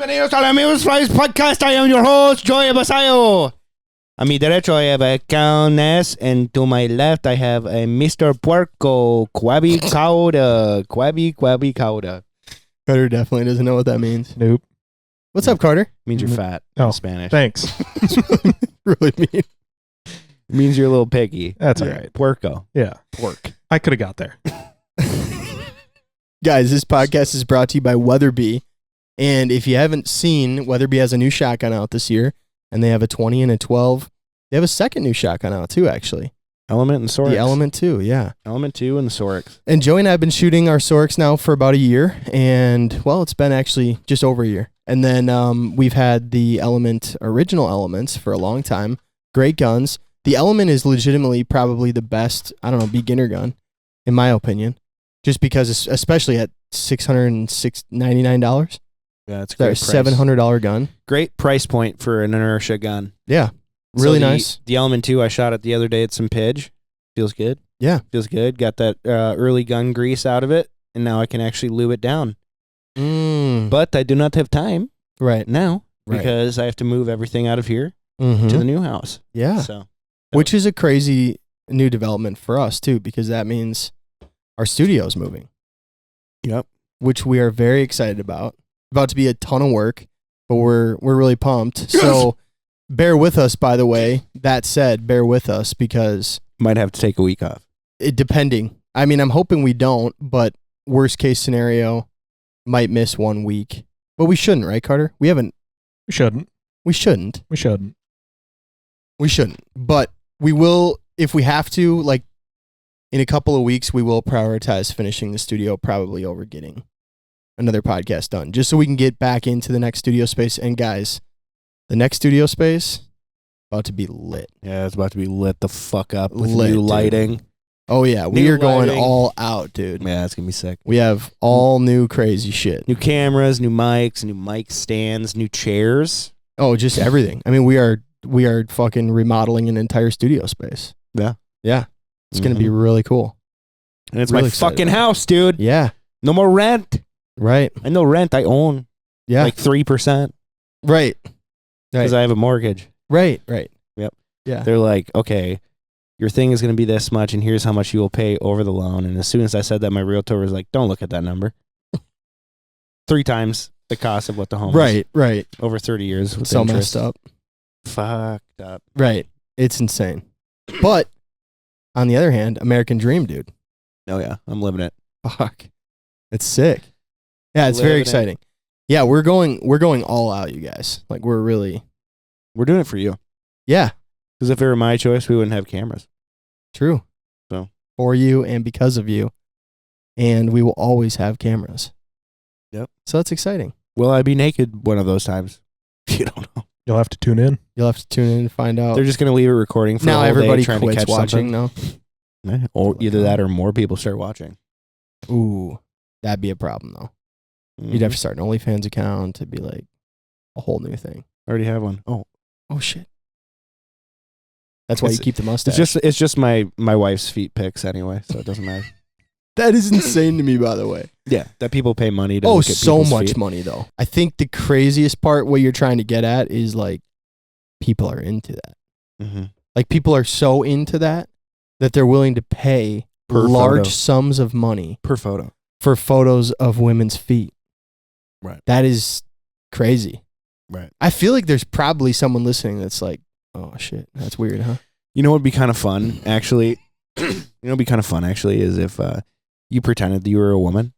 Bienvenidos a la Amigos Flyways podcast. I am your host, Joey Basayo. A mi derecho, I have a Countess, and to my left, I have a Mr. Puerco, Quabi Cauda. Carter definitely doesn't know what that means. Nope. What's up, Carter? Means you're fat in Spanish. Thanks. Really mean. Means you're a little piggy. That's all right. Puerco. Yeah. Pork. I could have got there. Guys, this podcast is brought to you by Weatherby. And if you haven't seen, Weatherby has a new shotgun out this year. And they have a 20 and a 12. They have a second new shotgun out too, actually. Element and Sorex. The Element 2, yeah. Element 2 and the Sorex. And Joey and I have been shooting our Sorex now for about a year. And, well, it's been actually just over a year. And then we've had the original Elements for a long time. Great guns. The Element is legitimately probably the best, beginner gun, in my opinion. Just because, especially at $699. Yeah, it's a great price. $700 gun. Great price point for an inertia gun. Yeah, really So nice. The Element 2 I shot it the other day at some Pidge. Feels good. Yeah. Feels good. Got that early gun grease out of it, and now I can actually lube it down. But I do not have time now because I have to move everything out of here to the new house. Yeah. Which is a crazy new development for us, too, because that means our studio's moving. Yep. Which we are very excited about. About to be a ton of work, but we're really pumped. So bear with us, by the way. That said, bear with us because... Might have to take a week off. Depending. I mean, I'm hoping we don't, but worst case scenario, might miss 1 week. But we shouldn't, right, Carter? We shouldn't. But we will, if we have to, like, in a couple of weeks, we will prioritize finishing the studio probably over getting another podcast done, just so we can get back into the next studio space. And guys, the next studio space about to be lit. Yeah, it's about to be lit the fuck up with Lit, new dude. lighting. Oh yeah, we New are going lighting. all out, dude. Yeah, it's gonna be sick. We have all new crazy shit. New cameras, new mic stands, new chairs. Oh, just everything. I mean, we are fucking remodeling an entire studio space. Yeah. It's gonna be really cool. And it's Really my excited fucking about it. house, dude. Yeah. No more rent. Right. I know rent. I own Yeah. like 3% Right. because I have a mortgage. Right. Yep. Yeah. They're like, okay, your thing is going to be this much, and here's how much you will pay over the loan. And as soon as I said that, my realtor was like, don't look at that number. 3 times the cost of what the home is. Right. Over 30 years with So interest. messed up. Fucked up. Right. It's insane. But on the other hand, American Dream, dude. Oh, yeah. I'm living it. Fuck. It's sick. Yeah, it's Living very it. exciting. Yeah, we're going all out, you guys. Like we're doing it for you. Yeah, Because if it were my choice, we wouldn't have cameras. true. So. For you and because of you. And we will always have cameras. Yep. So that's exciting. Will I be naked one of those times? You don't know. You'll have to tune in. You'll have to tune in and find out. They're just going to leave it recording for now a whole everybody day trying to quits catch watching, something. no? Yeah. Or either that or more people start watching. Ooh, that'd be a problem, though. You'd have to start an OnlyFans account to be like a whole new thing. I already have one. Oh, shit. That's why you keep the mustache. it's just my wife's feet pics anyway, so it doesn't matter. That is insane to me, by the way. Yeah, that people pay money to Oh, look at so people's much feet. money, though. I think the craziest part, what you're trying to get at, is like people are into that. Mm-hmm. Like people are so into that they're willing to pay Per large photo. sums of money Per photo. for photos of women's feet. Right. That is crazy. Right. I feel like there's probably someone listening that's like, oh shit, that's weird, huh? You know what would be kind of fun, actually? Is if you pretended that you were a woman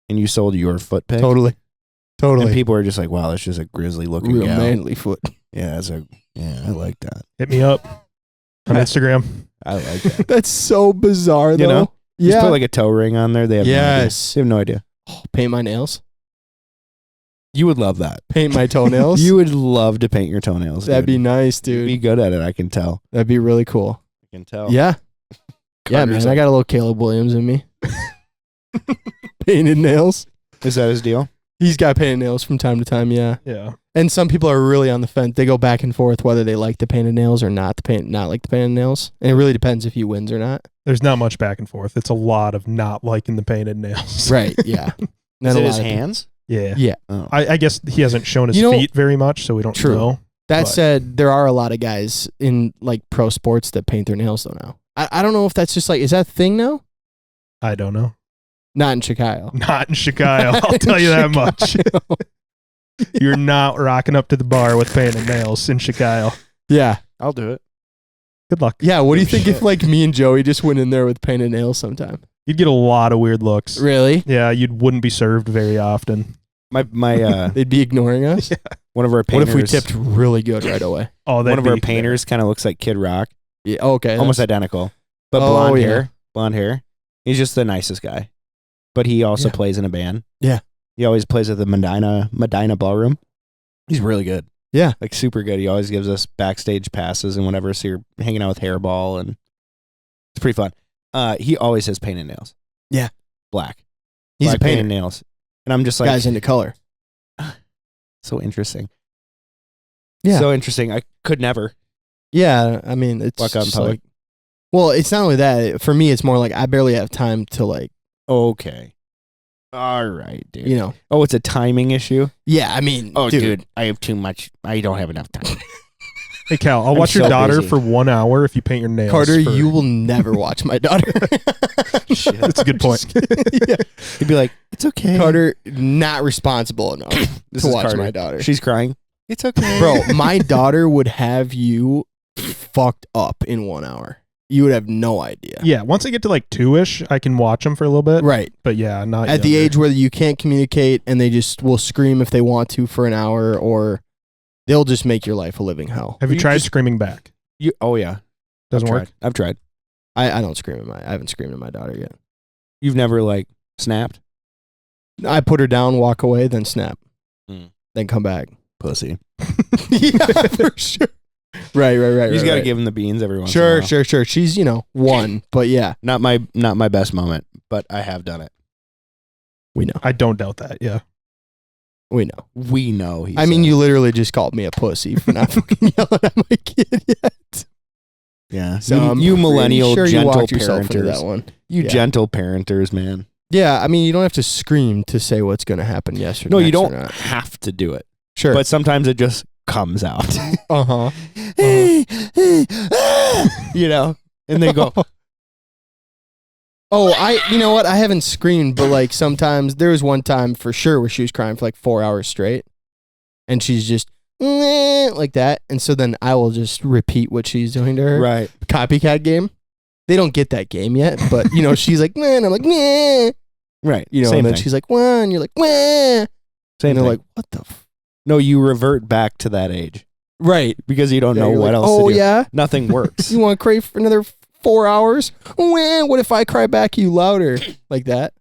and you sold your foot pic. Totally. And people are just like, wow, that's just a grizzly looking Real gal. manly foot. Yeah, I like that. Hit me up on Instagram. I like that. That's so bizarre, though. You know? Yeah. Just put like a toe ring on there. They have Yes. no idea. They have no idea. Oh, paint my nails. You would love that. Paint my toenails. You would love to paint your toenails. That'd be dude. nice, You'd dude. be good at it, I can tell. That'd be really cool. I can tell. Yeah. Yeah, man. Carter's I got a little Caleb Williams in me. Painted nails. Is that his deal? He's got painted nails from time to time, yeah. Yeah. And some people are really on the fence. They go back and forth whether they like the painted nails or not like the painted nails. And it really depends if he wins or not. There's not much back and forth. It's a lot of not liking the painted nails. Right, yeah. Is it his hands? Yeah. Yeah. Oh. I guess he hasn't shown his feet very much, so we don't know. That said, there are a lot of guys in like pro sports that paint their nails though now. I don't know if that's just like, is that a thing now? I don't know. Not in Chicago. Not in Chicago. I'll tell you that much. You're not rocking up to the bar with painted nails in Chicago. Yeah. I'll do it. Good luck. Yeah. What do you think if like me and Joey just went in there with painted nails sometime? You'd get a lot of weird looks. Really? Yeah, you wouldn't be served very often. My They'd be ignoring us. Yeah. One of our painters. What if we tipped really good right away? Oh, one of our painters kind of looks like Kid Rock. Yeah. Okay. Almost identical, but blonde hair. He's just the nicest guy. But he also plays in a band. Yeah. He always plays at the Medina Ballroom. He's really good. Yeah. Like super good. He always gives us backstage passes and whatever. So you're hanging out with Hairball and it's pretty fun. He always has painted nails. Yeah. Black. He's Black a painter. painted nails. And I'm just like, Guy's into color. so interesting. Yeah. So interesting. I could never. Yeah. I mean, it's Walk out in just public. like, well, it's not only that. For me, it's more like I barely have time to like, Okay. All right, dude. you know. Oh, it's a timing issue? Yeah. I mean, Oh, dude, I have too much. I don't have enough time. Hey, Cal, I'll I'm watch your so daughter busy. for 1 hour if you paint your nails. Carter, you will never watch my daughter. Shit. That's a good point. Yeah. He'd be like, it's okay. Carter, not responsible enough This to is watch Carter. my daughter. She's crying. It's okay. Bro, my daughter would have you fucked up in 1 hour. You would have no idea. Yeah, once I get to like 2-ish, I can watch them for a little bit. Right. But yeah, not At the younger. age where you can't communicate and they just will scream if they want to for an hour, or they'll just make your life a living hell. Have you tried screaming back? Oh, yeah. Doesn't work? I've tried. I don't scream at I haven't screamed at my daughter yet. You've never, like, snapped? I put her down, walk away, then snap. Then come back. Pussy. Yeah, for sure. Right. You just got to give him the beans every once in a while. Sure. She's, one, but yeah. Not my best moment, but I have done it. We know. I don't doubt that, yeah. We know. We know. I mean, you literally just called me a pussy for not fucking yelling at my kid yet. Yeah. So you millennial sure gentle you walked yourself into parenters. that one. You gentle parenters, man. Yeah, I mean, you don't have to scream to say what's going to happen yes or No, next you don't or not. have to do it. Sure. But sometimes it just comes out. Uh-huh. And they go, Oh, you know what? I haven't screamed, but like sometimes there was one time for sure where she was crying for like 4 hours straight, and she's just like that, and so then I will just repeat what she's doing to her. right. Copycat game. They don't get that game yet, but she's like, and I'm like, Right. and Same then thing. she's like, and you're like, and Same they're thing. like, what the? No, you revert back to that age Right. because you don't know You're what like, else oh to do. yeah. Nothing works. You want to crave for another 4 hours? What if I cry back you louder like that?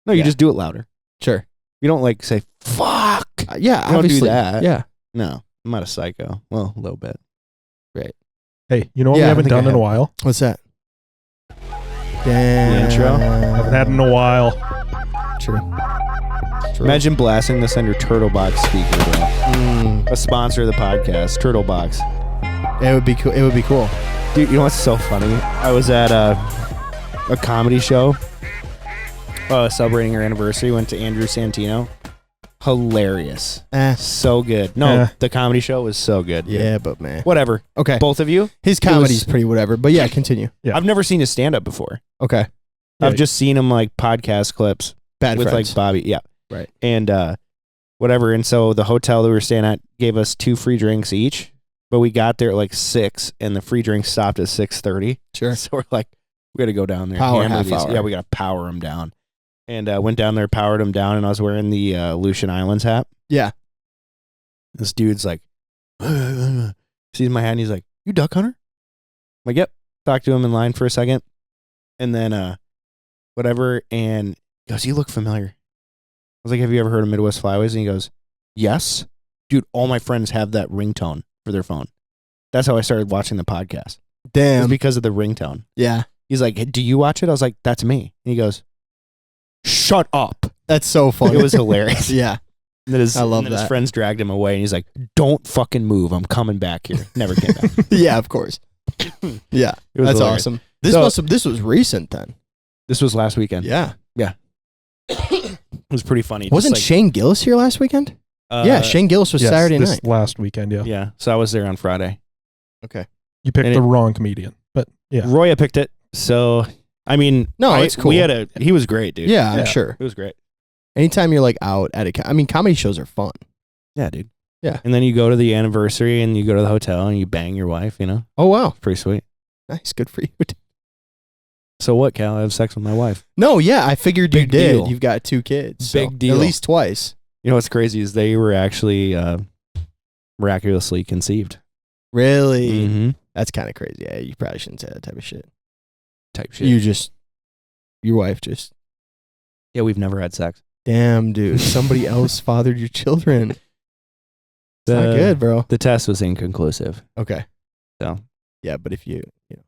No, you just do it louder. Sure. You don't like say, fuck. Yeah, You don't do obviously. that. Yeah. No, I'm not a psycho. Well, a little bit. Hey, you know what we Yeah, I haven't think I done in a have. while? What's that? Damn. intro? Haven't had in a while. True. Imagine blasting this on your Turtlebox speaker, bro. Mm, A sponsor of the podcast, Turtlebox. it would be cool. It would be cool. Dude, you know what's so funny? I was at a comedy show celebrating our anniversary. Went to Andrew Santino. Hilarious. So good. No, the comedy show was so good. Yeah, but man. Whatever. Okay. Both of you? His comedy's pretty whatever, but yeah, continue. Yeah. I've never seen his stand-up before. Okay. Yeah. I've just seen him like podcast clips Bad with friends. like Bobby. Yeah. Right. And whatever. And so the hotel that we were staying at gave us 2 free drinks each, but we got there at like 6 and the free drinks stopped at 6:30. Sure. So we're like, we got to go down there. Power hammer half these. hour. Yeah, we got to power them down. And went down there, powered them down, and I was wearing the Aleutian Islands hat. Yeah. This dude's like, sees my hat, and he's like, you duck hunter? I'm like, yep. Talked to him in line for a second. And then whatever, and he goes, you look familiar. I was like, have you ever heard of Midwest Flyways? And he goes, yes. Dude, all my friends have that ringtone for their phone. That's how I started watching the podcast. It was Damn. because of the ringtone. Yeah. He's like, hey, do you watch it? I was like, that's me. And he goes, shut up. That's so funny. It was hilarious. Yeah. And then I love his that. friends dragged him away, and he's like, don't fucking move. I'm coming back here. Never came back. Yeah, of course. Yeah. It was That's hilarious. awesome. This was recent then. This was last weekend. Yeah. Yeah. was pretty funny. Wasn't Shane Gillis here last weekend? Yeah, Shane Gillis was Saturday night. Last weekend, yeah. Yeah, so I was there on Friday. Okay. You picked the wrong comedian, but yeah. Roya picked it, so, I mean. No, it's cool. He was great, dude. Yeah, I'm sure. It was great. Anytime you're like out at comedy shows are fun. Yeah, dude. Yeah. And then you go to the anniversary and you go to the hotel and you bang your wife, Oh, wow. Pretty sweet. Nice. Good for you. So what, Cal? I have sex with my wife. No, yeah, I figured you did. Deal. You've got 2 kids. Big deal. At least twice. You know what's crazy is they were actually miraculously conceived. Really? Mm-hmm. That's kind of crazy. Yeah, you probably shouldn't say that type of shit. Your wife just. Yeah, we've never had sex. Damn, dude. Somebody else fathered your children. It's not good, bro. The test was inconclusive. Okay. So. Yeah, but if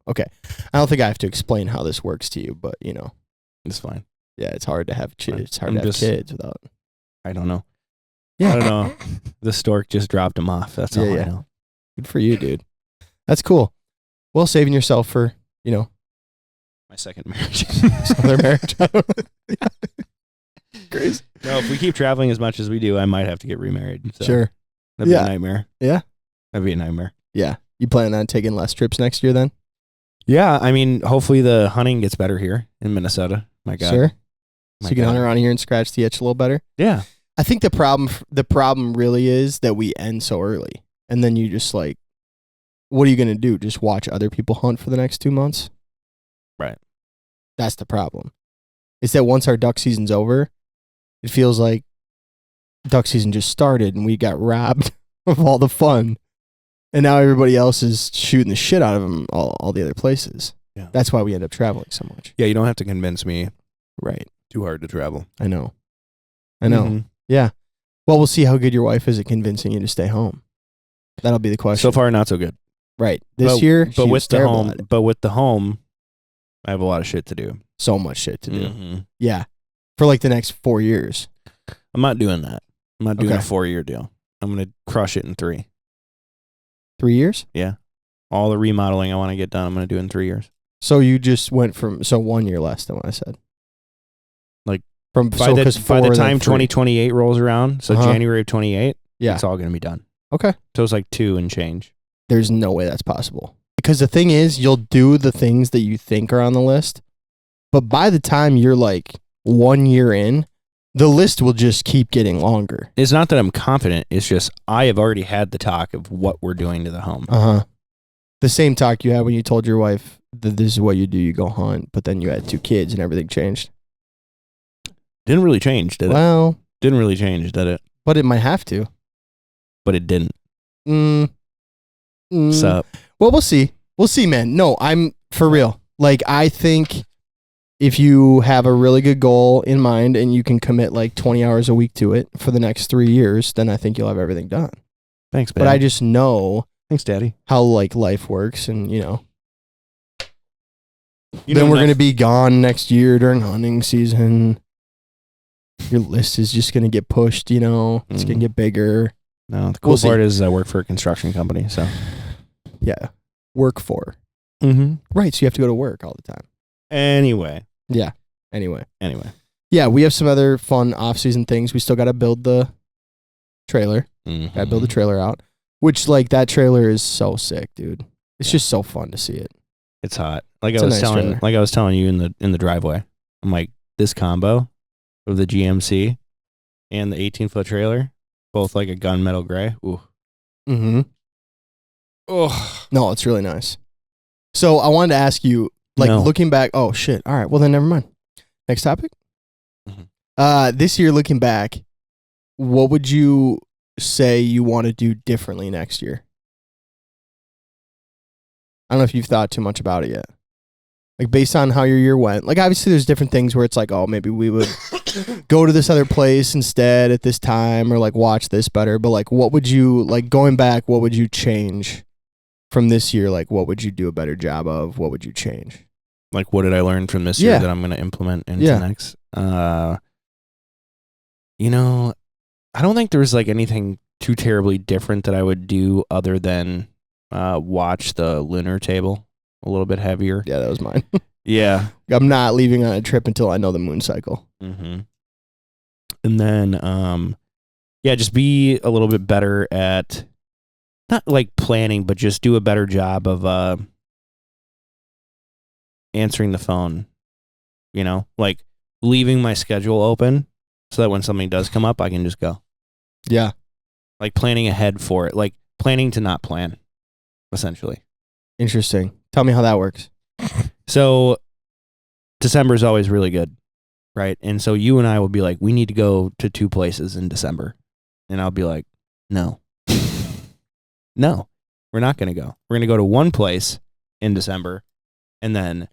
okay. I don't think I have to explain how this works to you, but it's fine. Yeah, it's hard to have kids. Kids without. I don't know. Yeah. I don't know. The stork just dropped him off. That's all I know. Good for you, dude. That's cool. Well, saving yourself for, my second marriage. Another marriage. I don't know. Crazy. No, if we keep traveling as much as we do, I might have to get remarried. So sure. That'd be a nightmare. Yeah. That'd be a nightmare. Yeah. You planning on taking less trips next year then? Yeah. I mean, hopefully the hunting gets better here in Minnesota. My God. Sure. So you can hunt around here and scratch the itch a little better? Yeah. I think the problem really is that we end so early. And then you just what are you going to do? Just watch other people hunt for the next 2 months? Right. That's the problem. It's that once our duck season's over, it feels like duck season just started and we got robbed of all the fun. And now everybody else is shooting the shit out of them all the other places. Yeah. That's why we end up traveling so much. Yeah, you don't have to convince me. Right. Too hard to travel. I know. Mm-hmm. Yeah. Well, we'll see how good your wife is at convincing you to stay home. That'll be the question. So far, not so good. Right. This year, but with the home, I have a lot of shit to do. So much shit to do. Mm-hmm. Yeah. For the next 4 years. I'm not doing that. I'm not doing a 4-year deal. I'm going to crush it in 3. 3 years? Yeah. All the remodeling I want to get done, I'm going to do in 3 years. So you just went from 1 year less than what I said. By the time 2028 rolls around, so January of 28, it's all going to be done. Okay. So it's 2 and change. There's no way that's possible. Because the thing is, you'll do the things that you think are on the list, but by the time you're 1 year in, the list will just keep getting longer. It's not that I'm confident. It's just I have already had the talk of what we're doing to the home. The same talk you had when you told your wife that this is what you do, you go hunt, but then you had 2 kids and everything changed. Didn't really change, did it? Well, didn't really change, did it? But it might have to. But it didn't. Sup? Well, we'll see. We'll see, man. No, I'm for real. I think if you have a really good goal in mind and you can commit 20 hours a week to it for the next 3 years, then I think you'll have everything done. Thanks, But I just know. Thanks, Daddy. How life works, and then we're gonna be gone next year during hunting season. Your list is just gonna get pushed. It's gonna get bigger. No, the cool part is I work for a construction company, so yeah, work for. Mm-hmm. Right, so you have to go to work all the time. Anyway. Yeah. Anyway. Yeah, we have some other fun off-season things. We still got to build the trailer. Mm-hmm. Got to build the trailer out. Which, that trailer is so sick, dude. It's just so fun to see it. It's hot. I was telling you in the driveway. I'm like, this combo of the GMC and the 18-foot trailer, both a gunmetal gray. Ooh. Mm-hmm. Oh. No, it's really nice. So I wanted to ask you, looking back. Oh shit! All right, well then, never mind. Next topic. Mm-hmm. This year, looking back, what would you say you want to do differently next year? I don't know if you've thought too much about it yet. Based on how your year went. Obviously, there's different things where it's oh, maybe we would go to this other place instead at this time, or watch this better. But what would you going back? What would you change from this year? What would you do a better job of? What would you change? What did I learn from this year that I'm going to implement into next? I don't think there was anything too terribly different that I would do other than watch the lunar table a little bit heavier. Yeah, that was mine. Yeah. I'm not leaving on a trip until I know the moon cycle. Mm-hmm. And then, just be a little bit better at not like planning, but just do a better job of answering the phone. Like leaving my schedule open so that when something does come up, I can just go. Yeah. Like planning ahead for it, like planning to not plan, essentially. Interesting. Tell me how that works. So December is always really good, right? And so you and I will be like, we need to go to 2 places in December. And I'll be like, no. No, we're not going to go. We're going to go to 1 place in December, and then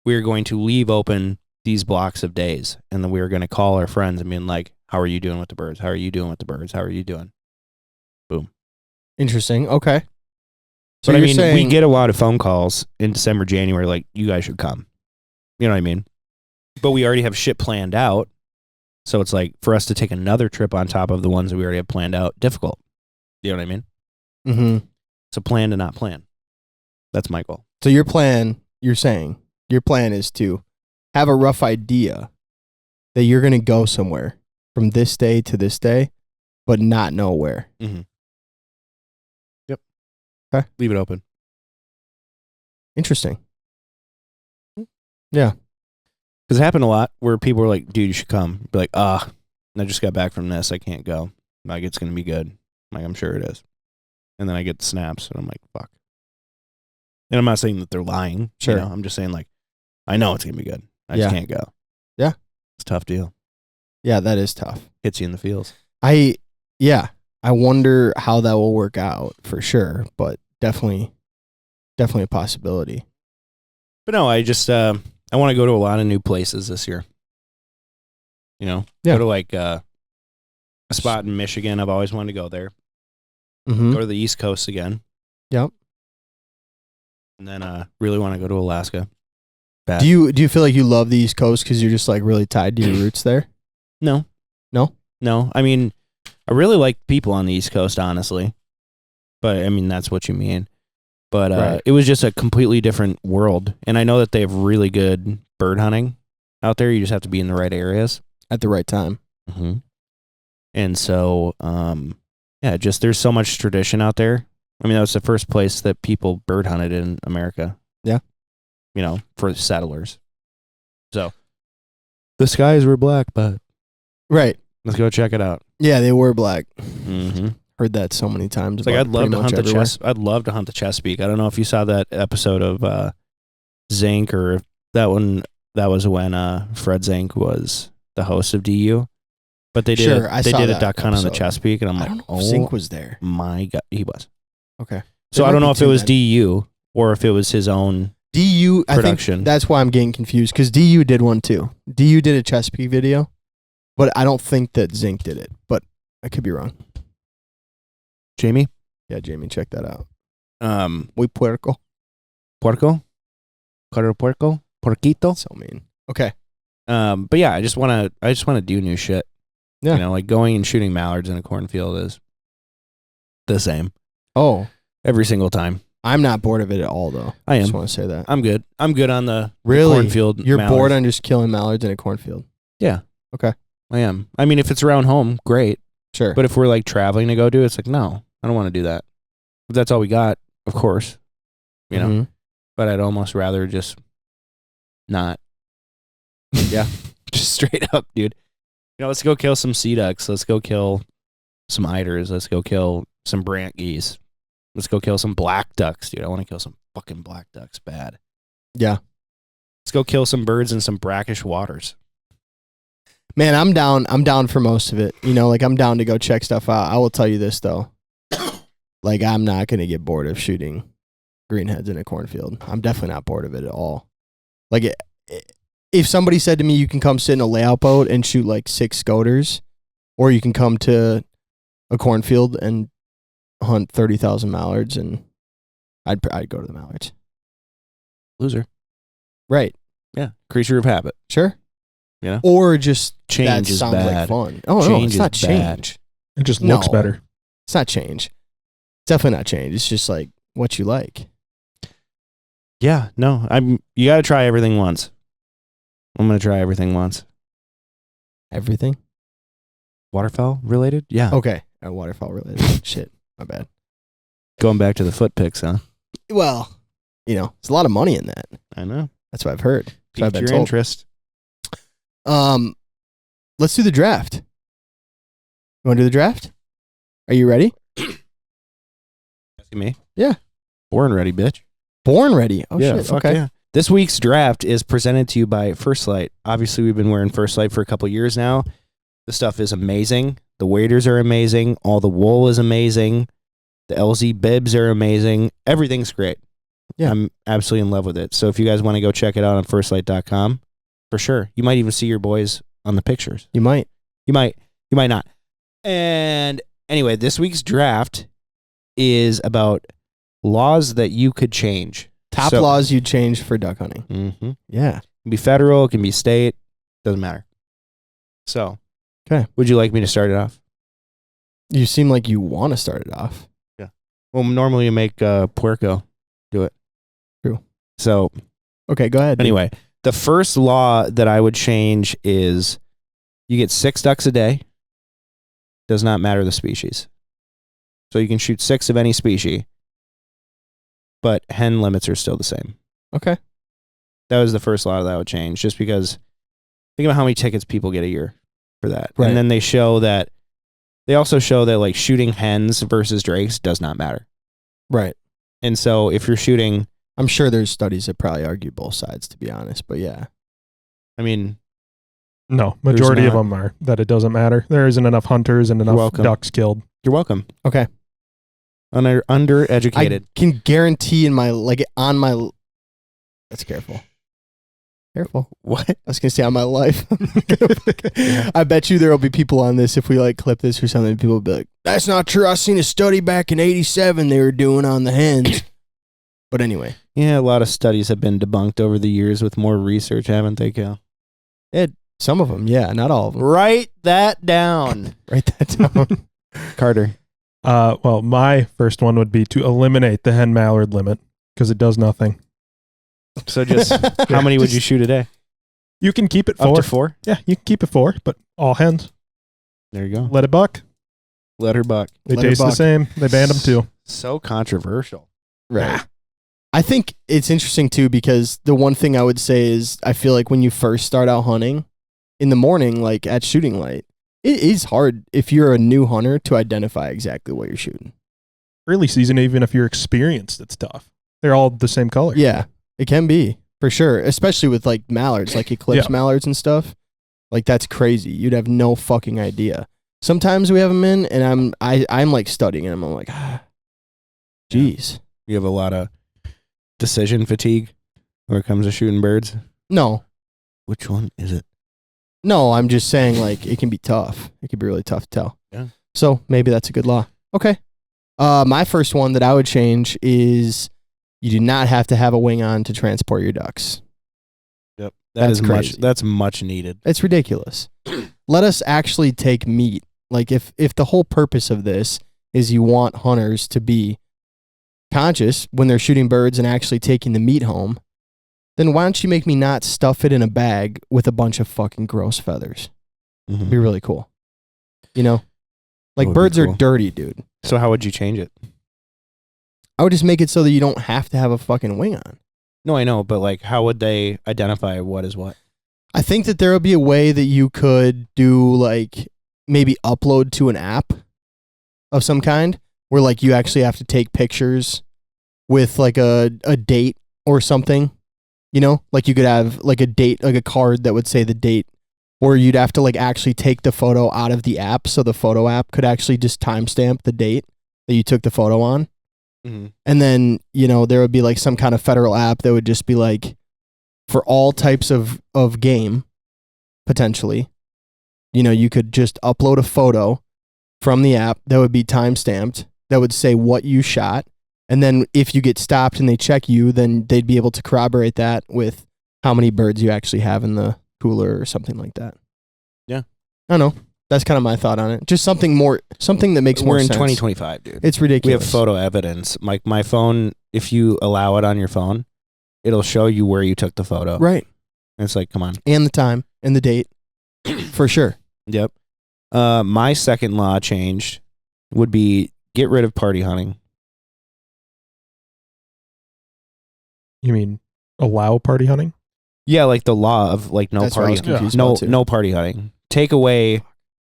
we're going to leave open these blocks of days, and then we're going to call our friends and be like, how are you doing with the birds? How are you doing with the birds? How are you doing? Boom. Interesting. Okay. So but I mean, we get a lot of phone calls in December, January, like, you guys should come. You know what I mean? But we already have shit planned out. So it's like, for us to take another trip on top of the ones that we already have planned out, difficult. You know what I mean? Mm-hmm. So plan to not plan. That's my goal. So your plan is to have a rough idea that you're going to go somewhere from this day to this day, but not know where. Mm-hmm. Yep. Okay. Leave it open. Interesting. Yeah. Because it happened a lot where people were like, dude, you should come. Be like, I just got back from this. I can't go. Like, it's going to be good. Like, I'm sure it is. And then I get the snaps, and I'm like, fuck. And I'm not saying that they're lying. Sure. I'm just saying, like, I know it's going to be good. I just can't go. Yeah. It's a tough deal. Yeah, that is tough. Hits you in the feels. I wonder how that will work out for sure, but definitely a possibility. But no, I just, I want to go to a lot of new places this year. Yeah. Go to like a spot in Michigan. I've always wanted to go there. Mm-hmm. Go to the East Coast again. Yep. And then really want to go to Alaska. Bad. Do you feel like you love the East Coast because you're just like really tied to your roots there? No. I mean, I really like people on the East Coast, honestly. But I mean, that's what you mean. But Right. It was just a completely different world. And I know that they have really good bird hunting out there. You just have to be in the right areas At the right time. Mm-hmm. And so, just there's so much tradition out there. I mean, that was the first place that people bird hunted in America. Yeah. For settlers. So, the skies were black, but Right. let's go check it out. Yeah, they were black. Mm-hmm. Heard that so many times. It's like I'd love to hunt I'd love to hunt the Chesapeake. I don't know if you saw that episode of Zink, or that one. That was when Fred Zink was the host of DU. But they did a duck hunt on the Chesapeake, and I'm like, I don't know if Zink was there. My God, he was. Okay. So I don't know if it was DU or if it was his own DU production. I think that's why I'm getting confused, because DU did one too. DU did a Chesapeake video, but I don't think that Zink did it. But I could be wrong. Jamie? Yeah, Jamie, check that out. Muy puerco. Puerco? Caro puerco? Porquito? So mean. Okay. But yeah, I just want to do new shit. Yeah. Like going and shooting mallards in a cornfield is the same. Oh. Every single time. I'm not bored of it at all, though. I am. Just want to say that. I'm good. I'm good on the cornfield. You're mallards. bored on just killing mallards in a cornfield? Yeah. Okay. I am. I mean, if it's around home, great. Sure. But if we're like traveling to go do it, it's like, no, I don't want to do that. But that's all we got, of course. Mm-hmm. But I'd almost rather just not. Yeah. Just straight up, dude. Let's go kill some sea ducks. Let's go kill some eiders. Let's go kill some brant geese. Let's go kill some black ducks, dude. I want to kill some fucking black ducks bad. Yeah. Let's go kill some birds in some brackish waters. Man, I'm down for most of it. Like I'm down to go check stuff out. I will tell you this though. Like I'm not going to get bored of shooting greenheads in a cornfield. I'm definitely not bored of it at all. Like if somebody said to me, you can come sit in a layout boat and shoot like 6 scoters, or you can come to a cornfield and hunt 30,000 mallards, and I'd go to the mallards. Loser. Right. Yeah. Creature of habit. Sure. Yeah. Or just change is sounds bad. like fun. Oh, no, it's not change. It just looks better. It's not change. It's definitely not change. It's just like what you like. Yeah. No. You got to try everything once. I'm going to try everything once. Everything? Waterfowl related? Yeah. Okay. Waterfowl related. Shit. My bad. Going back to the foot pics, huh? Well, there's a lot of money in that. I know. That's what I've heard. That's what I've Piqued been your told. interest. Let's do the draft. You want to do the draft? Are you ready? Asking me? Yeah. Born ready, bitch. Born ready. Oh, yeah, shit. fuck Okay. yeah. This week's draft is presented to you by First Light. Obviously, we've been wearing First Light for a couple years now. The stuff is amazing. The waders are amazing. All the wool is amazing. The LZ bibs are amazing. Everything's great. Yeah. I'm absolutely in love with it. So if you guys want to go check it out on firstlight.com, for sure. You might even see your boys on the pictures. You might. You might not. And anyway, this week's draft is about laws that you could change. Top laws you change for duck hunting. Mm-hmm. Yeah. It can be federal, it can be state, doesn't matter. So, okay. Would you like me to start it off? You seem like you want to start it off. Yeah. Well, normally you make puerco do it. True. So, okay, go ahead. Anyway, the first law that I would change is you get 6 ducks a day. Does not matter the species. So you can shoot 6 of any species, but hen limits are still the same. Okay. That was the first law that I would change, just because think about how many tickets people get a year for that. Right. And then they also show that like shooting hens versus drakes does not matter. Right. And so if you're shooting, I'm sure there's studies that probably argue both sides, to be honest, but yeah. I mean, no, majority of them are that it doesn't matter. There isn't enough hunters and enough ducks killed. You're welcome. Okay. Undereducated. I can guarantee that's careful. Careful. What? I was going to say on my life. I bet you there will be people on this if we like clip this or something. People will be like, that's not true. I seen a study back in 87 they were doing on the hens. But anyway. Yeah, a lot of studies have been debunked over the years with more research, haven't they, Cal? Some of them, yeah, not all of them. Write that down. Write that down. Carter. Well, my first one would be to eliminate the hen mallard limit because it does nothing. So just how many would you shoot a day? You can keep it 4. Up to 4? Yeah, you can keep it 4, but all hens. There you go. Let it buck. Let her buck. They taste the same. They banned them too. So controversial. Right. I think it's interesting too because the one thing I would say is I feel like when you first start out hunting in the morning, like at shooting light, it is hard if you're a new hunter to identify exactly what you're shooting. Early season, even if you're experienced, it's tough. They're all the same color. Yeah, it can be for sure, especially with like mallards, like eclipse mallards and stuff. Like that's crazy. You'd have no fucking idea. Sometimes we have them in, and I'm like studying them. I'm like, geez. You have a lot of decision fatigue when it comes to shooting birds. No. Which one is it? No, I'm just saying like it can be tough. It can be really tough to tell. Yeah. So maybe that's a good law. Okay. My first one that I would change is you do not have to have a wing on to transport your ducks. Yep. That's crazy. That's much needed. It's ridiculous. Let us actually take meat. Like if the whole purpose of this is you want hunters to be conscious when they're shooting birds and actually taking the meat home, then why don't you make me not stuff it in a bag with a bunch of fucking gross feathers? Mm-hmm. It'd be really cool. You know? Like birds are dirty, dude. So how would you change it? I would just make it so that you don't have to have a fucking wing on. No, I know, but like how would they identify what is what? I think that there would be a way that you could do like maybe upload to an app of some kind where like you actually have to take pictures with like a date or something. You know, like you could have like a date, like a card that would say the date, or you'd have to like actually take the photo out of the app so the photo app could actually just timestamp the date that you took the photo on. Mm-hmm. And then, you know, there would be like some kind of federal app that would just be like for all types of game, potentially, you know, you could just upload a photo from the app that would be timestamped that would say what you shot. And then if you get stopped and they check you, then they'd be able to corroborate that with how many birds you actually have in the cooler or something like that. Yeah. I don't know. That's kind of my thought on it. Just something that makes more sense. We're in 2025, dude. It's ridiculous. We have photo evidence. Like my phone, if you allow it on your phone, it'll show you where you took the photo. Right. And it's like, come on. And the time and the date. For sure. Yep. My second law change would be get rid of party hunting. You mean allow party hunting? Yeah, like the law of like no That's what I was party, confused no about, too. no party hunting. Take away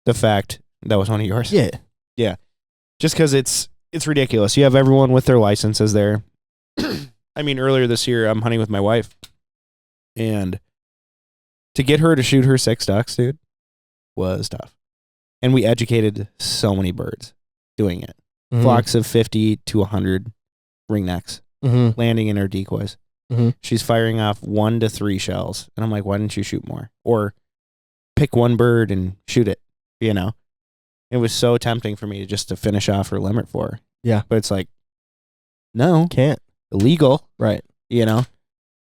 the fact that was one of yours. Yeah. Just because it's ridiculous. You have everyone with their licenses there. I mean, earlier this year, I'm hunting with my wife, and to get her to shoot her 6 ducks, dude, was tough. And we educated so many birds doing it. Mm-hmm. Flocks of 50 to 100 ringnecks landing in her decoys. Mm-hmm. She's firing off 1 to 3 shells. And I'm like, why didn't you shoot more? Or pick one bird and shoot it, you know? It was so tempting for me just to finish off her limit for her. Yeah. But it's like, no. Can't. Illegal. Right. You know?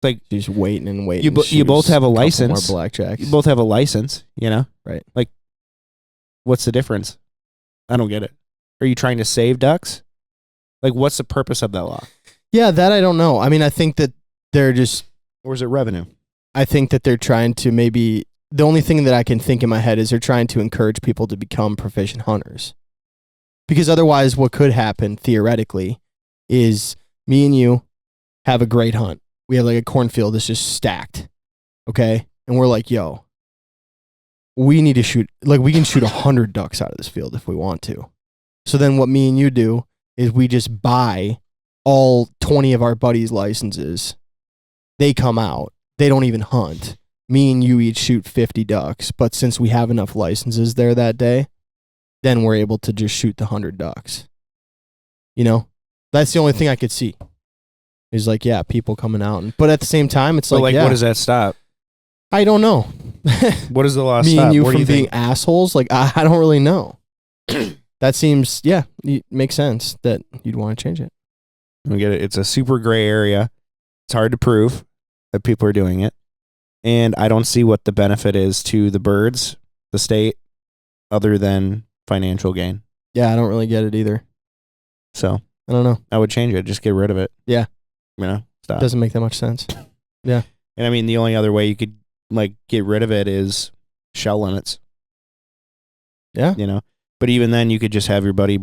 Like, you're just waiting and waiting. You both have a license. More blackjacks. You both have a license, you know? Right. Like, what's the difference? I don't get it. Are you trying to save ducks? Like, what's the purpose of that law? Yeah, that I don't know. I mean, I think that they're just... Or is it revenue? I think that they're trying to maybe... The only thing that I can think in my head is they're trying to encourage people to become proficient hunters. Because otherwise, what could happen, theoretically, is me and you have a great hunt. We have like a cornfield that's just stacked. Okay? And we're like, yo, we need to shoot... Like, we can shoot 100 ducks out of this field if we want to. So then what me and you do is we just buy all 20 of our buddies' licenses. They come out. They don't even hunt. Me and you each shoot 50 ducks. But since we have enough licenses there that day, then we're able to just shoot the 100 ducks. You know? That's the only thing I could see. Is like, yeah, people coming out. But at the same time, it's like, yeah, what does that stop? I don't know. What does the law Me stop? and you What do from being think? assholes? Like, I don't really know. That seems, yeah, it makes sense that you'd want to change it. I get it. It's a super gray area. It's hard to prove that people are doing it. And I don't see what the benefit is to the birds, the state, other than financial gain. Yeah, I don't really get it either. So I don't know. I would change it. Just get rid of it. Yeah. You know, stop. Doesn't make that much sense. Yeah. And I mean, the only other way you could like get rid of it is shell limits. Yeah. You know, but even then you could just have your buddy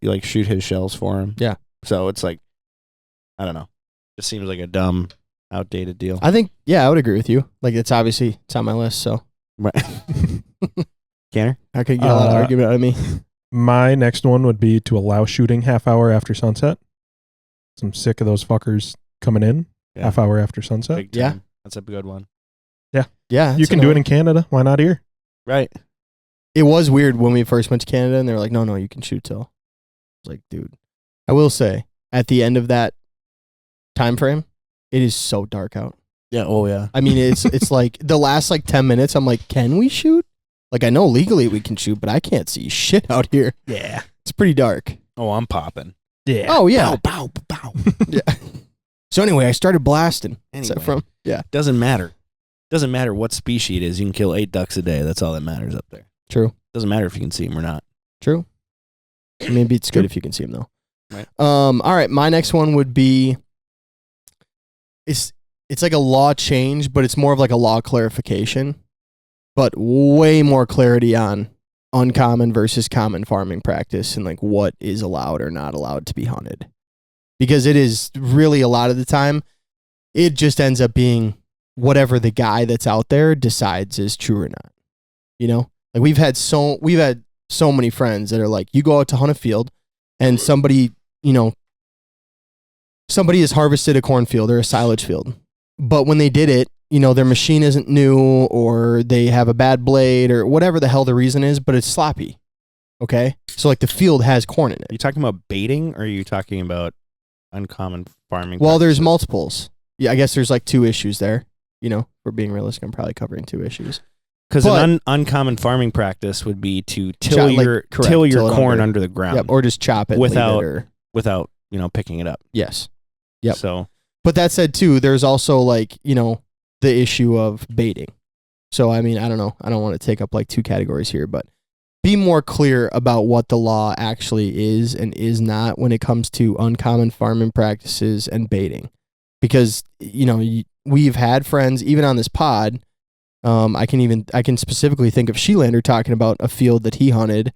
like shoot his shells for him. Yeah. So it's like, I don't know. It seems like a dumb, outdated deal. I think, yeah, I would agree with you. Like, it's obviously, it's on my list, so. Right. Canner? I could get a lot of argument out of me. My next one would be to allow shooting half hour after sunset. I'm sick of those fuckers coming in half hour after sunset. Big Yeah. time. That's a good one. Yeah. You can do it in Canada. Why not here? Right. It was weird when we first went to Canada and they were like, no, you can shoot till. I was like, dude. I will say, at the end of that time frame, it is so dark out. Yeah. Oh, yeah. I mean, it's like the last like 10 minutes, I'm like, can we shoot? Like, I know legally we can shoot, but I can't see shit out here. Yeah. It's pretty dark. Oh, I'm popping. Yeah. Oh, yeah. Bow, bow, bow. Yeah. So anyway, I started blasting. Anyway. Yeah. Doesn't matter. Doesn't matter what species it is. You can kill 8 ducks a day. That's all that matters up there. True. Doesn't matter if you can see them or not. True. Maybe it's good if you can see them though. Right. All right. My next one would be, it's like a law change, but it's more of like a law clarification, but way more clarity on uncommon versus common farming practice and like what is allowed or not allowed to be hunted. Because it is really a lot of the time, it just ends up being whatever the guy that's out there decides is true or not. You know, like we've had so many friends that are like, you go out to hunt a field and somebody has harvested a cornfield or a silage field. But when they did it, you know, their machine isn't new or they have a bad blade or whatever the hell the reason is, but it's sloppy. Okay. So like the field has corn in it. Are you talking about baiting or are you talking about uncommon farming? Well, there's practices? multiples. Yeah, I guess there's like 2 issues there. You know, for being realistic, I'm probably covering 2 issues. Because an uncommon farming practice would be to till your till corn under the ground. Yep, or just chop it without leave it, without picking it up. Yes. Yep. So, but that said too, there's also like, you know, the issue of baiting. So I mean, I don't know. I don't want to take up like 2 categories here, but be more clear about what the law actually is and is not when it comes to uncommon farming practices and baiting. Because, you know, we've had friends, even on this pod, I can specifically think of Sheelander talking about a field that he hunted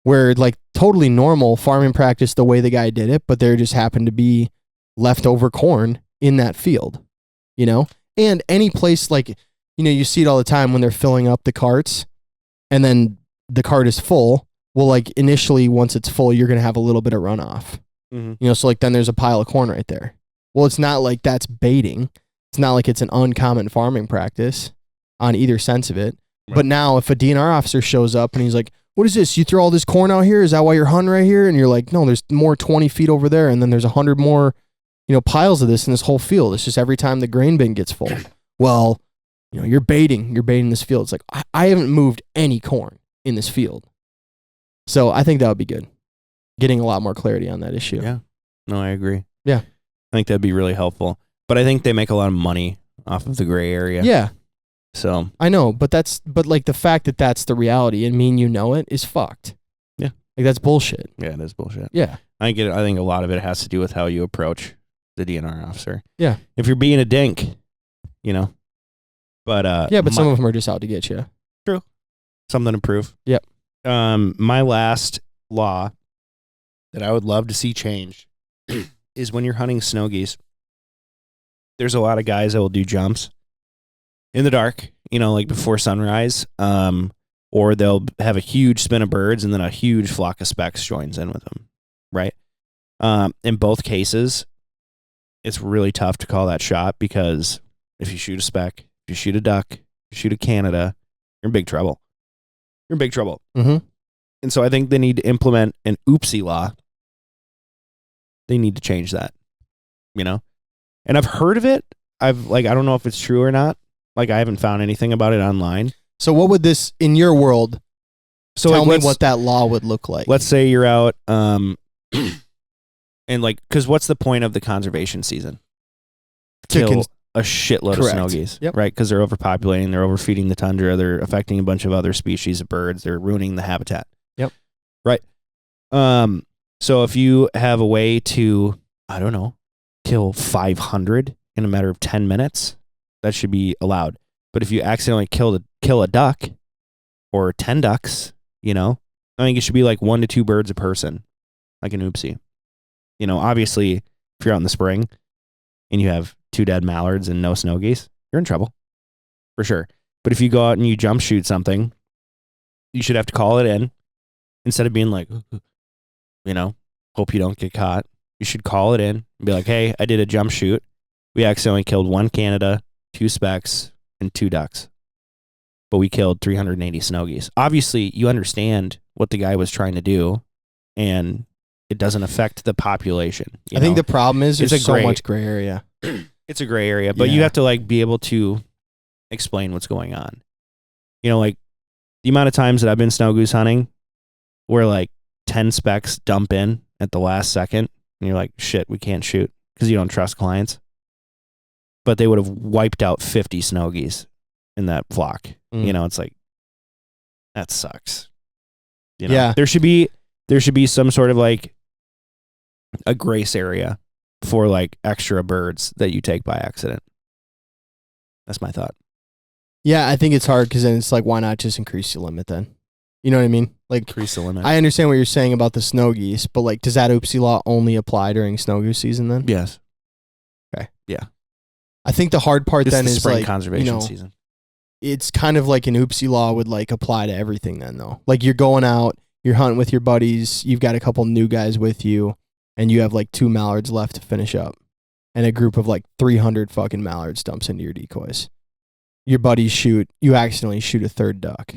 where like totally normal farming practice the way the guy did it, but there just happened to be leftover corn in that field, you know? And any place like, you know, you see it all the time when they're filling up the carts and then the cart is full. Well, like initially once it's full, you're going to have a little bit of runoff, you know? So like then there's a pile of corn right there. Well, it's not like that's baiting. It's not like it's an uncommon farming practice on either sense of it. Right. But now if a DNR officer shows up and he's like, what is this? You throw all this corn out here? Is that why you're hunting right here? And you're like, no, there's more 20 feet over there. And then there's 100 more, you know, piles of this in this whole field. It's just every time the grain bin gets full. Well, you know, you're baiting this field. It's like, I haven't moved any corn in this field. So I think that would be good. Getting a lot more clarity on that issue. Yeah. No, I agree. Yeah. I think that'd be really helpful. But I think they make a lot of money off of the gray area. Yeah. So I know, but like the fact that that's the reality and you know it is fucked. Yeah. Like that's bullshit. Yeah, it is bullshit. Yeah. I get it. I think a lot of it has to do with how you approach the DNR officer. Yeah. If you're being a dink, you know. But yeah, but some of them are just out to get you. True. Something to prove. Yep. My last law that I would love to see changed is when you're hunting snow geese. There's a lot of guys that will do jumps in the dark, you know, like before sunrise, or they'll have a huge spin of birds and then a huge flock of specks joins in with them, right? In both cases, it's really tough to call that shot because if you shoot a speck, if you shoot a duck, if you shoot a Canada, you're in big trouble. You're in big trouble. Mm-hmm. And so I think they need to implement an oopsie law. They need to change that, you know? And I've heard of it. I don't know if it's true or not. Like, I haven't found anything about it online. So what would this, in your world, so tell me what that law would look like? Let's say you're out, and like, because what's the point of the conservation season? Kill a shitload of snow geese, right? Because they're overpopulating, they're overfeeding the tundra, they're affecting a bunch of other species of birds, they're ruining the habitat. Yep. Right. So if you have a way to, I don't know, kill 500 in a matter of 10 minutes, that should be allowed. But if you accidentally kill a duck or 10 ducks, you know, I think it should be like 1 to 2 birds a person, like an oopsie. You know, obviously, if you're out in the spring and you have 2 dead mallards and no snow geese, you're in trouble for sure. But if you go out and you jump shoot something, you should have to call it in instead of being like, you know, hope you don't get caught. You should call it in and be like, hey, I did a jump shoot. We accidentally killed 1 Canada, 2 specks, and 2 ducks. But we killed 380 snow geese. Obviously, you understand what the guy was trying to do, and it doesn't affect the population. I think the problem is there's so much gray area. It's a gray area, but you have to like be able to explain what's going on. You know, like the amount of times that I've been snow goose hunting where like 10 specks dump in at the last second, and you're like, shit, we can't shoot because you don't trust clients. But they would have wiped out 50 snow geese in that flock. You know, it's like, that sucks. You know? Yeah. There should be some sort of like a grace area for like extra birds that you take by accident. That's my thought. Yeah, I think it's hard because then it's like, why not just increase the limit then? You know what I mean? Like, increase the limit. I understand what you're saying about the snow geese, but like, does that oopsie law only apply during snow goose season then? Yes. Okay. Yeah. I think the hard part then is spring like, conservation season. It's kind of like an oopsie law would like apply to everything then though. Like you're going out, you're hunting with your buddies, you've got a couple new guys with you, and you have like 2 mallards left to finish up. And a group of like 300 fucking mallards dumps into your decoys. Your buddies you accidentally shoot a 3rd duck.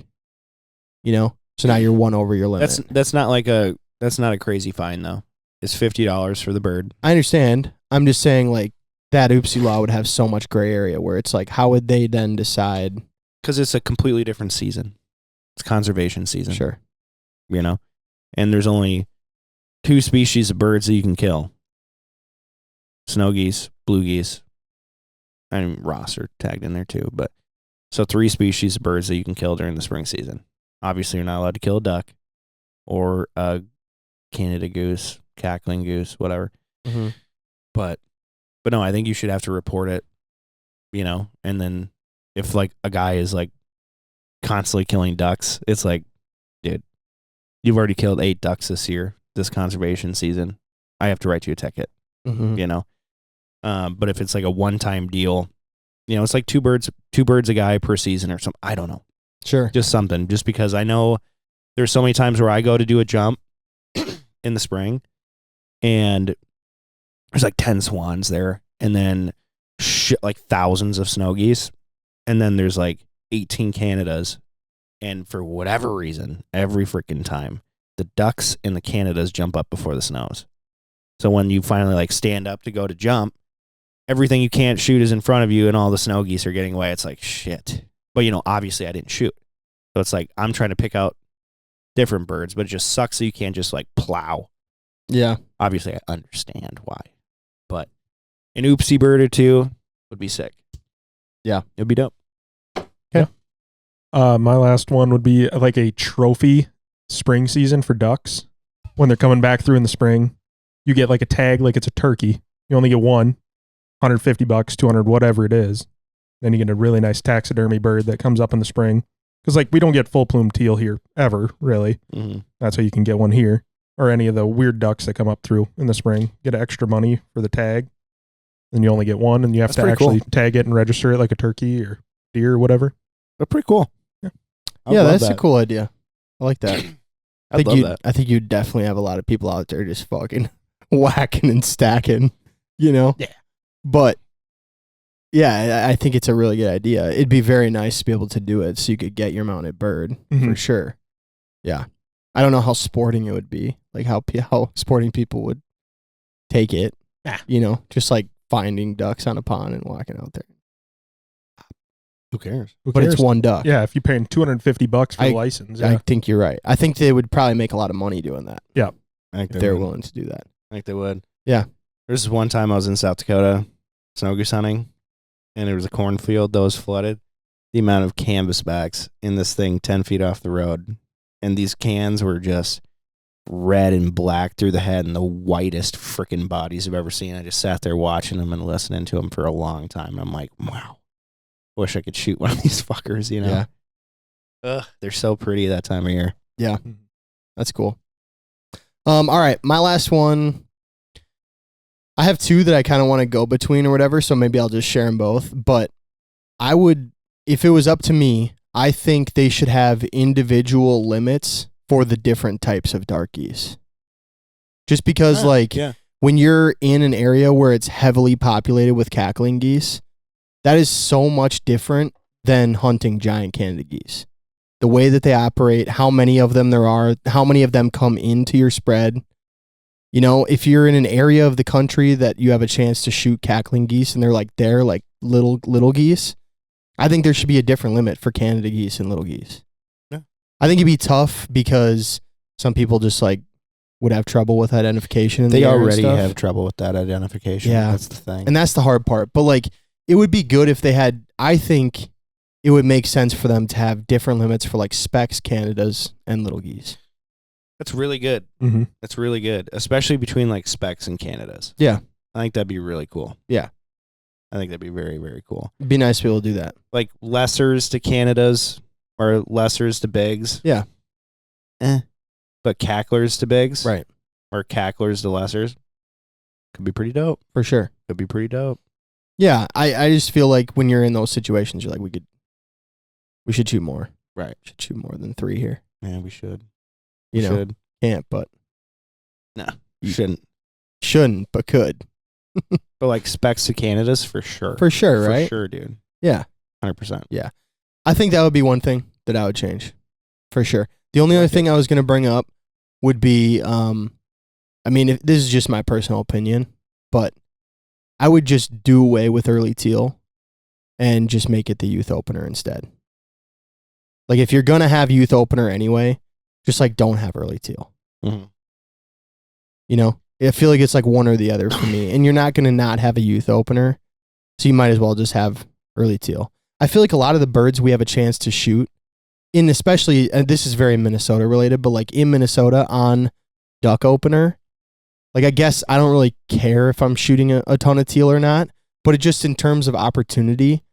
You know? So now you're 1 over your limit. That's not a crazy fine though. It's $50 for the bird. I understand. I'm just saying like that oopsie law would have so much gray area where it's like, how would they then decide? Because it's a completely different season. It's conservation season. Sure. You know? And there's only 2 species of birds that you can kill. Snow geese, blue geese, and Ross are tagged in there too. But so 3 species of birds that you can kill during the spring season. Obviously, you're not allowed to kill a duck or a Canada goose, cackling goose, whatever. But no, I think you should have to report it, you know, and then if like a guy is like constantly killing ducks, it's like, dude, you've already killed 8 ducks this conservation season. I have to write you a ticket, you know? But if it's like a one-time deal, you know, it's like two birds a guy per season or something. I don't know. Sure. Just something. Just because I know there's so many times where I go to do a jump in the spring and there's like 10 swans there and then like thousands of snow geese. And then there's like 18 Canadas. And for whatever reason, every freaking time, the ducks and the Canadas jump up before the snows. So when you finally like stand up to go to jump, everything you can't shoot is in front of you and all the snow geese are getting away. It's like, shit. But, you know, obviously I didn't shoot. So it's like I'm trying to pick out different birds, but it just sucks that you can't just like plow. Yeah. Obviously I understand why. But an oopsie bird or two would be sick. Yeah. It would be dope. Okay. My last one would be like a trophy spring season for ducks. When they're coming back through in the spring, you get like a tag like it's a turkey. You only get one, $150, $200, whatever it is. Then you get a really nice taxidermy bird that comes up in the spring. Because like we don't get full plume teal here ever, really. Mm-hmm. That's how you can get one here. Or any of the weird ducks that come up through in the spring. Get extra money for the tag. Then you only get one and you have to actually tag it and register it like a turkey or deer or whatever. That's pretty cool. Yeah, yeah, that's a cool idea. I like that. I love that. I think you definitely have a lot of people out there just fucking whacking and stacking, you know? Yeah. But yeah, I think it's a really good idea. It'd be very nice to be able to do it so you could get your mounted bird for sure. Yeah. I don't know how sporting it would be, like how sporting people would take it. You know, just like finding ducks on a pond and walking out there. Who cares? But it's one duck. Yeah, if you're paying $250 for the license. Yeah. I think you're right. I think they would probably make a lot of money doing that. Yeah. If they're willing to do that. I think they would. Yeah. There's this one time I was in South Dakota snow goose hunting, and there was a cornfield that was flooded. The amount of canvasbacks in this thing 10 feet off the road, and these cans were just red and black through the head and the whitest freaking bodies I've ever seen. I just sat there watching them and listening to them for a long time. I'm like, wow, wish I could shoot one of these fuckers, you know? Yeah. Ugh, they're so pretty that time of year. Yeah. That's cool. All right, my last one. I have 2 that I kind of want to go between or whatever, so maybe I'll just share them both. But I would, if it was up to me, I think they should have individual limits for the different types of dark geese. Just because, when you're in an area where it's heavily populated with cackling geese, that is so much different than hunting giant Canada geese. The way that they operate, how many of them there are, how many of them come into your spread. You know, if you're in an area of the country that you have a chance to shoot cackling geese and they're like little geese, I think there should be a different limit for Canada geese and little geese. Yeah. I think it'd be tough because some people just like would have trouble with identification. They already have trouble with that identification. Yeah. That's the thing. And that's the hard part. But like, it would be good if they had, I think it would make sense for them to have different limits for like Specs, Canadas, and little geese. That's really good. Mm-hmm. That's really good, especially between like Specs and Canadas. Yeah. I think that'd be really cool. Yeah. I think that'd be very, very cool. It'd be nice to be able to do that. Like lessers to Canadas or lessers to bigs. Yeah. But cacklers to bigs. Right. Or cacklers to lessers. Could be pretty dope. For sure. Could be pretty dope. Yeah. I just feel like when you're in those situations, you're like, we should shoot more. Right. Should shoot more than 3 here. Yeah, we should. You know, should. Can't, but. No, you shouldn't. Shouldn't, but could. But like Specs to Canadas for sure. For sure, right? For sure, dude. Yeah. 100%. Yeah. I think that would be one thing that I would change. For sure. The only other thing I was going to bring up would be, I mean, if this is just my personal opinion, but I would just do away with early teal and just make it the youth opener instead. Like if you're going to have youth opener anyway, just like don't have early teal. Mm-hmm. You know, I feel like it's like one or the other for me. And you're not going to not have a youth opener. So you might as well just have early teal. I feel like a lot of the birds we have a chance to shoot in, especially, and this is very Minnesota related, but like in Minnesota on duck opener, like I guess I don't really care if I'm shooting a ton of teal or not, but it just in terms of opportunity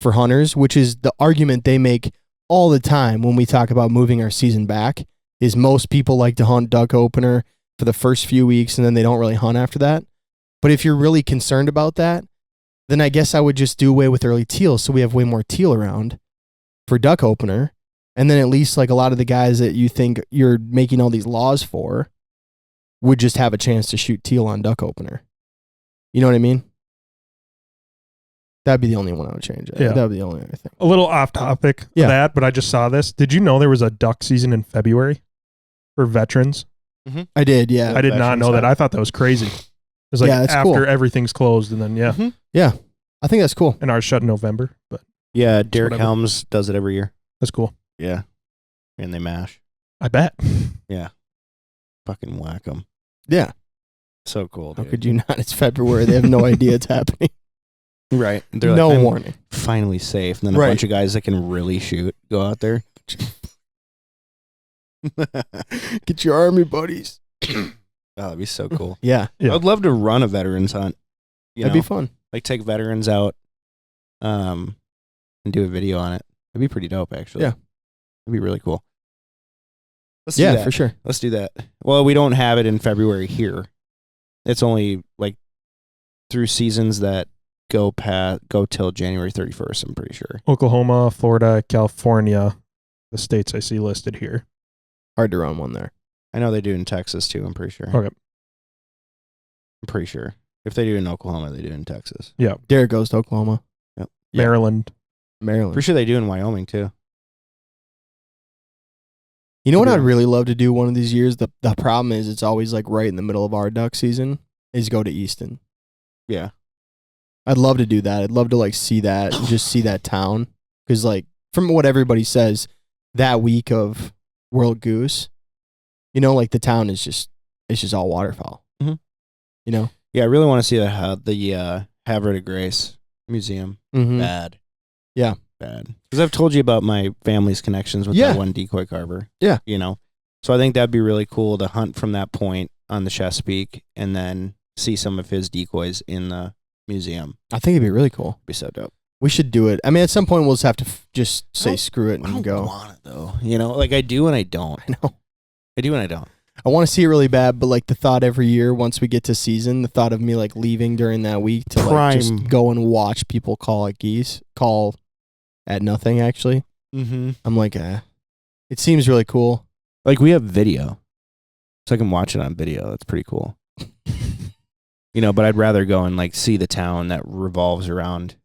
for hunters, which is the argument they make all the time when we talk about moving our season back, is most people like to hunt duck opener for the first few weeks and then they don't really hunt after that. But if you're really concerned about that, then I guess I would just do away with early teal so we have way more teal around for duck opener. And then at least like a lot of the guys that you think you're making all these laws for would just have a chance to shoot teal on duck opener. You know what I mean? That'd be the only one I would change. Yeah. That'd be the only other thing. A little off topic of that, but I just saw this. Did you know there was a duck season in February for veterans? Mm-hmm. I did, yeah. I did not know that. I thought that was crazy. It's like after cool. everything's closed and then, Mm-hmm. Yeah. I think that's cool. And ours shut in November, but. Yeah, Derek Helms does it every year. That's cool. Yeah. And they mash. I bet. Yeah. Fucking whack them. Yeah. So cool, dude. How could you not? It's February. They have no idea it's happening. Right. They're no like, warning. Finally safe. And then a bunch of guys that can really shoot go out there. Get your army buddies. Oh, that'd be so cool. Yeah. I'd love to run a veterans hunt. That'd be fun. Like take veterans out and do a video on it. That'd be pretty dope, actually. Yeah. That'd be really cool. Let's do that. For sure. Let's do that. Well, we don't have it in February here. It's only like through seasons that go till January 31st, I'm pretty sure. Oklahoma, Florida, California, the states I see listed here. Hard to run one there. I know they do in Texas too, I'm pretty sure. Okay. I'm pretty sure. If they do in Oklahoma, they do in Texas. Yeah. Derek goes to Oklahoma. Yep. Maryland. Maryland. Pretty sure they do in Wyoming too. You know what I'd really love to do one of these years? The problem is it's always like right in the middle of our duck season, is go to Easton. Yeah. I'd love to do that. I'd love to like see that and just see that town. Because like from what everybody says, that week of World Goose, you know, like the town is just, it's just all waterfowl. Mm-hmm. You know? Yeah, I really want to see the Havre de Grace Museum. Mm-hmm. Bad. Yeah. Bad. Because I've told you about my family's connections with that one decoy carver. Yeah. You know? So I think that'd be really cool to hunt from that point on the Chesapeake and then see some of his decoys in the museum. I think it'd be really cool. It'd be so dope. We should do it. I mean, at some point we'll just have to just say screw it and go. I don't want it though. You know, like I do and I don't. I know. I do and I don't. I want to see it really bad, but like the thought every year once we get to season, the thought of me like leaving during that week to like just go and watch people call at geese, call at nothing actually. Mm-hmm. I'm like, it seems really cool. Like we have video, so I can watch it on video. That's pretty cool. You know, but I'd rather go and like see the town that revolves around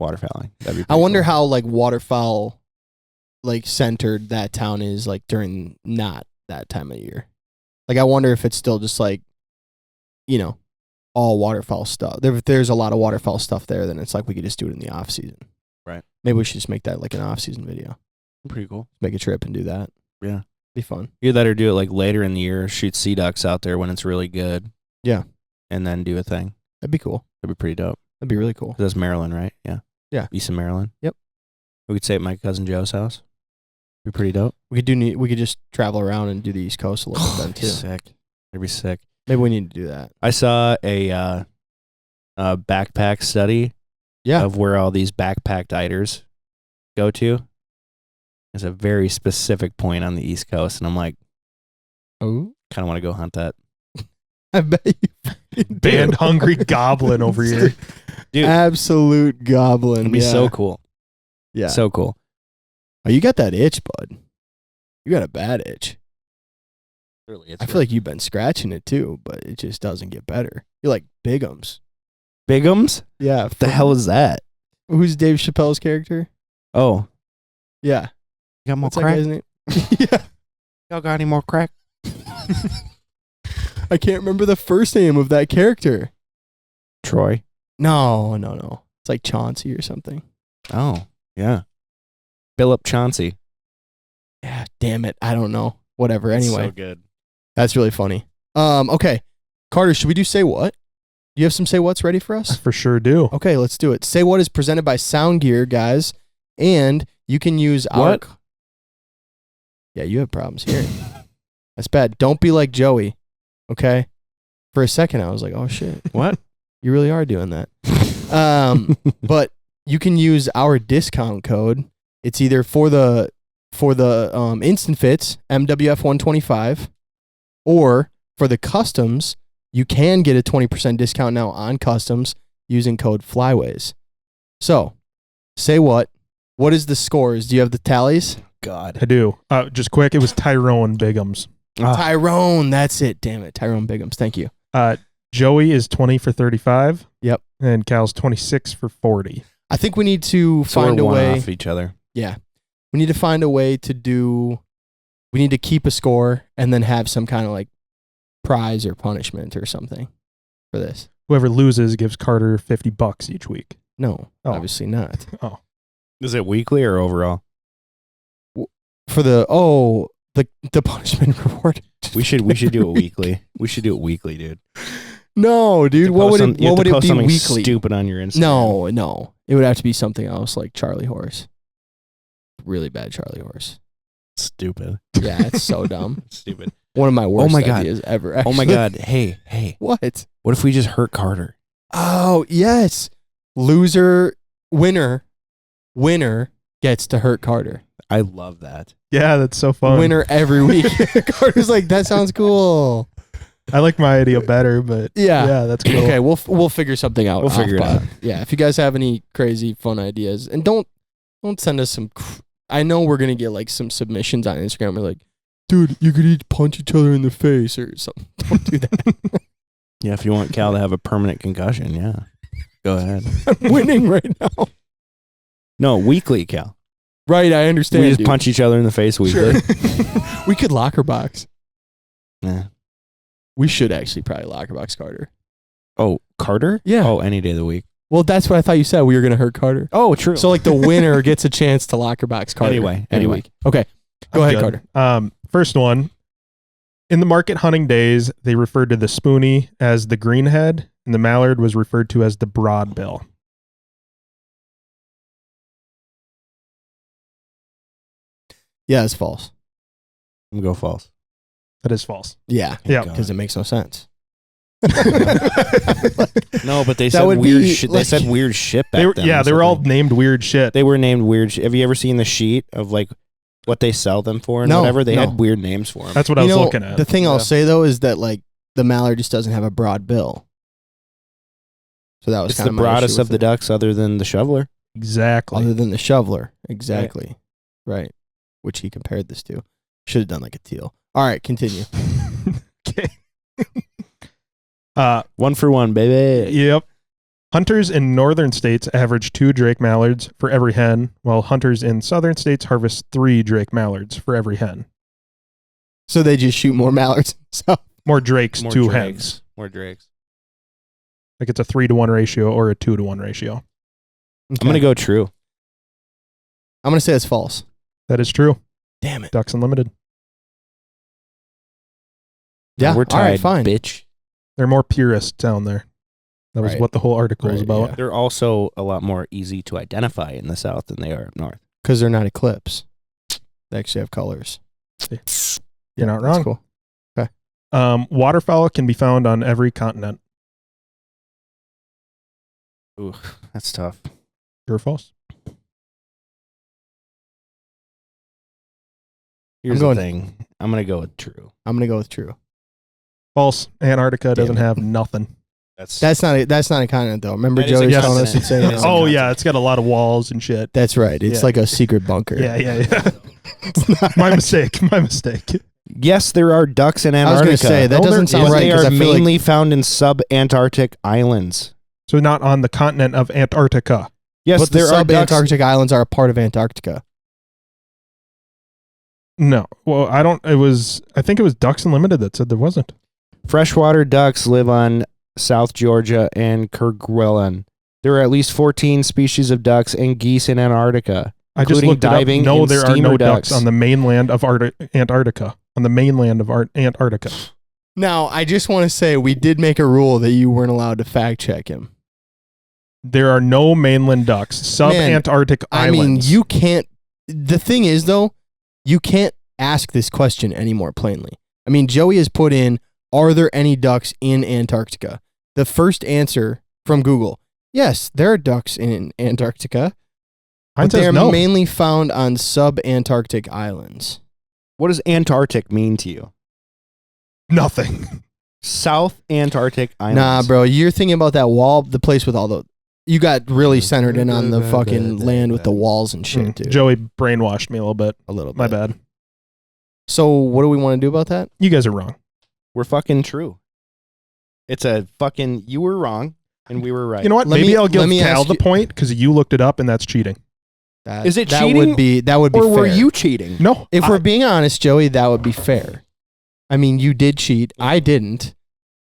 waterfowling. That'd be. I wonder how like waterfowl, like centered that town is like during not that time of year. Like I wonder if it's still just like, you know, all waterfowl stuff. If there's a lot of waterfowl stuff there, then it's like we could just do it in the off season. Right. Maybe we should just make that like an off season video. Pretty cool. Make a trip and do that. Yeah. Be fun. Either that or do it like later in the year, shoot sea ducks out there when it's really good. Yeah. And then do a thing. That'd be cool. That'd be pretty dope. That'd be really cool. 'Cause that's Maryland, right? Yeah. Yeah. East of Maryland. Yep. We could stay at my cousin Joe's house. Be pretty dope. We could just travel around and do the East Coast a little bit then too. Sick. That'd be sick. Maybe we need to do that. I saw a backpack study of where all these backpacked eiders go to. There's a very specific point on the East Coast, and I'm like, oh, kind of want to go hunt that. I bet you band hungry goblin over here. Dude. Absolute goblin. It'd be so cool. Yeah. So cool. Oh, you got that itch, bud. You got a bad itch. Really, I feel like you've been scratching it too, but it just doesn't get better. You're like Bigums. Bigums? Yeah. What the hell is that? Who's Dave Chappelle's character? Oh. Yeah. You got more What's crack? that guy's name? Yeah. Y'all got any more crack? I can't remember the first name of that character. Troy. No. It's like Chauncey or something. Oh, yeah. Philip Chauncey. Yeah, damn it. I don't know. Whatever. Anyway. So good. That's really funny. Okay. Carter, should we do Say What? Do you have some Say What's ready for us? I for sure do. Okay, let's do it. Say What is presented by Sound Gear, guys. And you can use our... Yeah, you have problems hearing. That's bad. Don't be like Joey. Okay? For a second, I was like, oh, shit. What? You really are doing that. But you can use our discount code. It's either for the instant fits MWF 125, or for the customs, you can get a 20% discount now on customs using code Flyways. So, say what? What is the scores? Do you have the tallies? God, I do. Just quick, it was Tyrone Bigums. Tyrone, that's it. Damn it, Tyrone Bigums. Thank you. Joey is 20 for 35. Yep. And Cal's 26 for 40. I think we need to find a way off each other. Yeah. We need to find a way to do. We need to keep a score and then have some kind of like prize or punishment or something for this. Whoever loses gives Carter $50 each week. No, obviously not. Oh. Is it weekly or overall? For the punishment reward. We should do it weekly. We should do it weekly, dude. No, dude. What would it be weekly? Stupid on your Instagram. No. It would have to be something else like Charlie Horse. Really bad Charlie Horse. Stupid. Yeah, it's so dumb. Stupid. One of my worst ideas ever. Actually. Oh my God. Hey. What? What if we just hurt Carter? Oh, yes. Winner gets to hurt Carter. I love that. Yeah, that's so fun. Winner every week. Carter's like, that sounds cool. I like my idea better, but yeah, that's cool. Okay, we'll figure something out. We'll figure it out. Yeah, if you guys have any crazy fun ideas, and don't send us some. I know we're gonna get like some submissions on Instagram. We're like, dude, you could each punch each other in the face or something. Don't do that. Yeah, if you want Cal to have a permanent concussion, yeah, go ahead. I'm winning right now. No, weekly, Cal. Right, I understand. We just punch each other in the face weekly. Sure. We could locker box. Yeah. We should actually probably locker box Carter. Oh, Carter? Yeah. Oh, any day of the week. Well, that's what I thought you said. We were gonna hurt Carter. Oh, true. So like the winner gets a chance to locker box Carter. Anyway. Okay. Go ahead, good. Carter. First one. In the market hunting days, they referred to the spoonie as the greenhead, and the mallard was referred to as the broadbill. Yeah, it's false. I'm gonna go false. That is false. Yeah. Yeah. Because it makes no sense. No, but they said weird shit. They said weird shit back then. Yeah, they were all named weird shit. They were named weird shit. Have you ever seen the sheet of like what they sell them for and whatever? They had weird names for them. That's what I was looking at. The thing I'll say though is that like the mallard just doesn't have a broad bill. So that was it's the broadest of the ducks other than the shoveler. Exactly. Other than the shoveler. Exactly. Right. Which he compared this to. Should have done like a teal. All right, continue. Okay. 1 for 1, baby. Yep. Hunters in northern states average 2 Drake mallards for every hen, while hunters in southern states harvest 3 Drake mallards for every hen. So they just shoot more mallards. So more Drakes to hens. More Drakes. Like it's a 3-to-1 ratio or a 2-to-1 ratio. Okay. I'm gonna go true. I'm gonna say it's false. That is true. Damn it. Ducks Unlimited. Yeah, we're tied, all right, fine. bitch. They're more purists down there. That was what the whole article was about. Yeah. They're also a lot more easy to identify in the south than they are up north. Because they're not eclipse. They actually have colors. You're not wrong. That's cool. Okay. Waterfowl can be found on every continent. Ooh, that's tough. True or false? Here's the thing. I'm going to go with true. I'm going to go with true. False. Antarctica doesn't have nothing. That's not a continent though. Remember That is Joey a telling us it's saying Oh yeah, it's got a lot of walls and shit. That's right. It's like a secret bunker. Yeah. My mistake. Yes, there are ducks in Antarctica. I was going to say, that doesn't sound right. They are mainly found in sub-Antarctic islands. So not on the continent of Antarctica. Yes, but there the are ducks. sub-Antarctic islands are a part of Antarctica. No. Well, I think it was Ducks Unlimited that said there wasn't. Freshwater ducks live on South Georgia and Kerguelen. There are at least 14 species of ducks and geese in Antarctica. I just looked diving it up. No, and there are steamer no ducks ducks on the mainland of Antarctica. On the mainland of Antarctica. Now, I just want to say we did make a rule that you weren't allowed to fact check him. There are no mainland ducks. Sub-Antarctic islands. I mean, you can't. The thing is, though, you can't ask this question any more plainly. I mean, Joey has put in, are there any ducks in Antarctica? The first answer from Google, Yes, there are ducks in Antarctica, Mine but they says are no. mainly found on sub-Antarctic islands. What does Antarctic mean to you? Nothing. South Antarctic Islands. Nah, bro, you're thinking about that wall, the place with all the... You got really centered in on the fucking land with the walls and shit, dude. Joey brainwashed me a little bit. A little bit. My bad. So what do we want to do about that? You guys are wrong. We're fucking true. It's a fucking... You were wrong, and we were right. You know what? Maybe I'll give Cal the point because you looked it up and that's cheating. Is it that cheating? That would be or fair. were you cheating? No. If we're being honest, Joey, that would be fair. I mean, you did cheat. I didn't.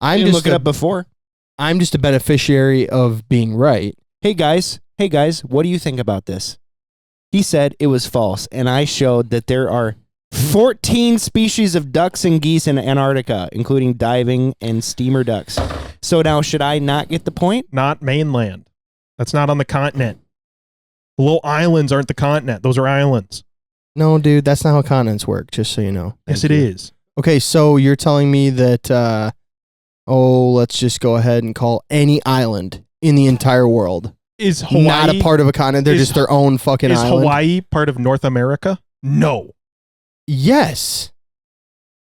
I didn't look it up before. I'm just a beneficiary of being right. Hey guys, what do you think about this? He said it was false, and I showed that there are 14 species of ducks and geese in Antarctica, including diving and steamer ducks. So now, should I not get the point? Not mainland. That's not on the continent. The little islands aren't the continent. Those are islands. No, dude, that's not how continents work, just so you know. Yes, it is. Okay, so you're telling me that, let's just go ahead and call any island in the entire world Is Hawaii not a part of a continent. They're just their own fucking Is island. Hawaii part of North America? No. Yes.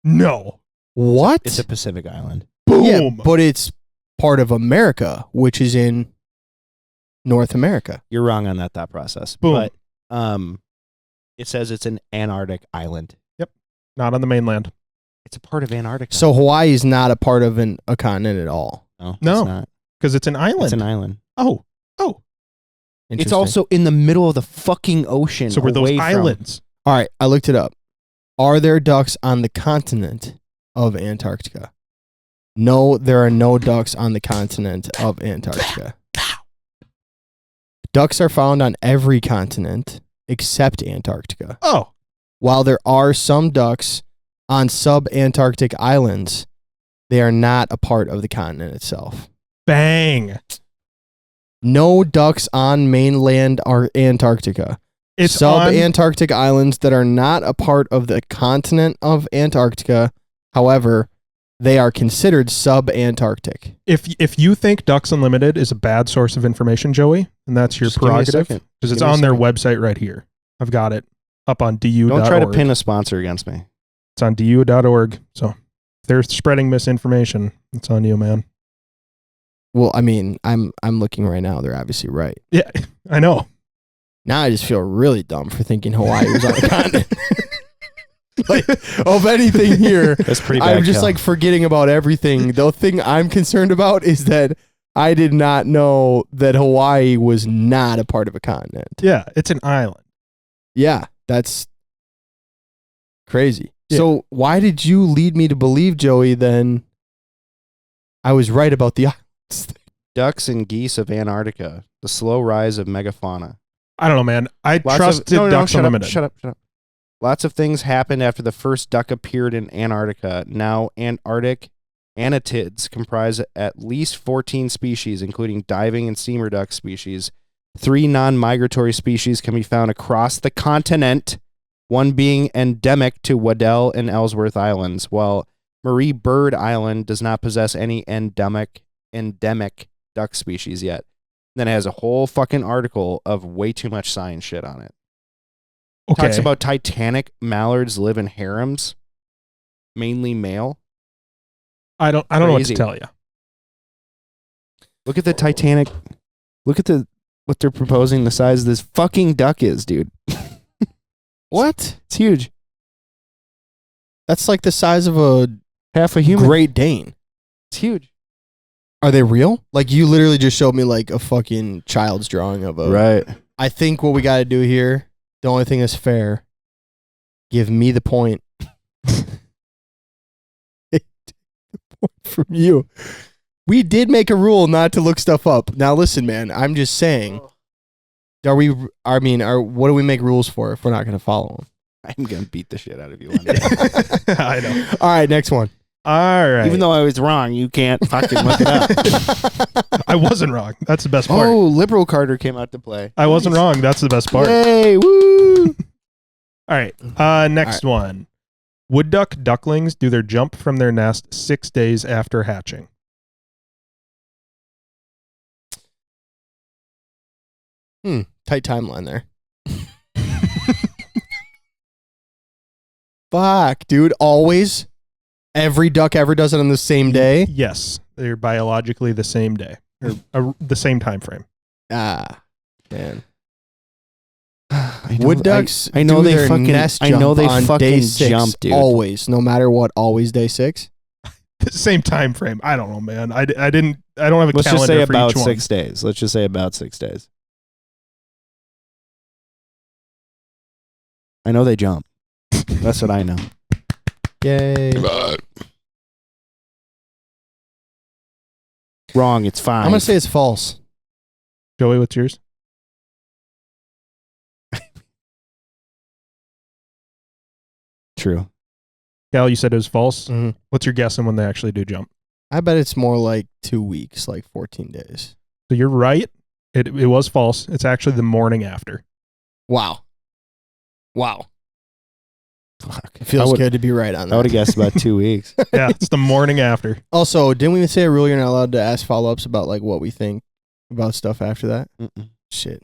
No. What? It's a Pacific island. Boom. Yeah, but it's part of America, which is in North America. You're wrong on that thought process. Boom. But it says it's an Antarctic island. Yep. Not on the mainland. It's a part of Antarctica. So Hawaii is not a part of a continent at all. No. No. It's not. Because it's an island. It's an island. Oh. It's Interesting. also in the middle of the fucking ocean. So were those away from- islands? All right, I looked it up. Are there ducks on the continent of Antarctica? No, there are no ducks on the continent of Antarctica. Ducks are found on every continent except Antarctica. Oh. While there are some ducks on sub-Antarctic islands, they are not a part of the continent itself. Bang. No ducks on mainland or Antarctica. It's Sub-Antarctic islands that are not a part of the continent of Antarctica. However, they are considered sub-Antarctic. If you think Ducks Unlimited is a bad source of information, Joey, and that's your Just give me a prerogative, second. because it's Give me a on their second. website right here. I've got it up on du.org. Don't try to pin a sponsor against me. It's on du.org. So if they're spreading misinformation, it's on you, man. Well, I mean, I'm looking right now. They're obviously right. Yeah, I know. Now I just feel really dumb for thinking Hawaii was on the continent. Like, of anything here, That's pretty bad. I'm just Cal. like forgetting about everything. The thing I'm concerned about is that I did not know that Hawaii was not a part of a continent. Yeah, it's an island. Yeah, that's crazy. Yeah. So why did you lead me to believe, Joey, then I was right about the islands? Ducks and geese of Antarctica. The slow rise of megafauna. I don't know, man. I trusted Ducks Unlimited. Shut up. Lots of things happened after the first duck appeared in Antarctica. Now, Antarctic anecdotes comprise at least 14 species, including diving and steamer duck species. 3 non-migratory species can be found across the continent, one being endemic to Waddell and Ellsworth Islands, while Marie Byrd Island does not possess any endemic duck species yet. Then it has a whole fucking article of way too much science shit on it. Okay. Talks about Titanic mallards live in harems, mainly male. I don't know what to Crazy. tell you. Look at the Titanic. Look at what they're proposing the size of this fucking duck is, dude. What? It's huge. That's like the size of a Half a human. Great Dane. It's huge. Are they real? Like, you literally just showed me like a fucking child's drawing of a... Right. I think what we got to do here, the only thing that's fair, give me the point. Take the point from you. We did make a rule not to look stuff up. Now listen, man, I'm just saying. What do we make rules for if we're not going to follow them? I'm going to beat the shit out of you. Lenny. I know. All right, next one. All right. Even though I was wrong, you can't fucking look it up. I wasn't wrong. That's the best part. Oh, Liberal Carter came out to play. I wasn't wrong. That's the best part. Yay, woo! All right. Next one. Wood duck ducklings do their jump from their nest 6 days after hatching. Tight timeline there. Fuck, dude. Always? Every duck ever does it on the same day? Yes. They're biologically the same day. Or the same time frame. Ah, man. Wood ducks. I know do they their fucking. nest I know jump they on fucking day 6, jump, dude. Always, no matter what. Always day 6. The same time frame. I don't know, man. I don't have a Let's calendar just say for about each one. 6 days. Let's just say about 6 days. I know they jump. That's what I know. Yay. Wrong. It's 5. I'm going to say it's false. Joey, what's yours? True. Gal, you said it was false. Mm-hmm. What's your guess on when they actually do jump? I bet it's more like 2 weeks, like 14 days. So you're right. It was false. It's actually the morning after. Wow. Fuck. It feels good to be right on that. I would have guessed about 2 weeks. Yeah, it's the morning after. Also, didn't we say a rule you're not allowed to ask follow-ups about like what we think about stuff after that? Mm-mm. Shit.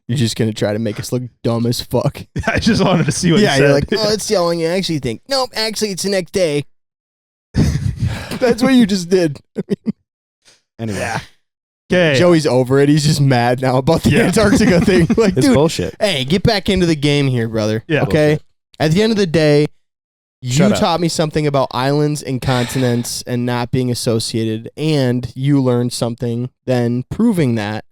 You're just going to try to make us look dumb as fuck. I just wanted to see what you said. You're like, oh, it's how long you actually think. Nope, actually, it's the next day. That's what you just did. Anyway. Yeah. Okay. Joey's over it. He's just mad now about the Antarctica thing. Like, It's dude, bullshit. hey, get back into the game here, brother. Yeah. Okay? Bullshit. At the end of the day, you Shut up. taught me something about islands and continents and not being associated, and you learned something then proving that.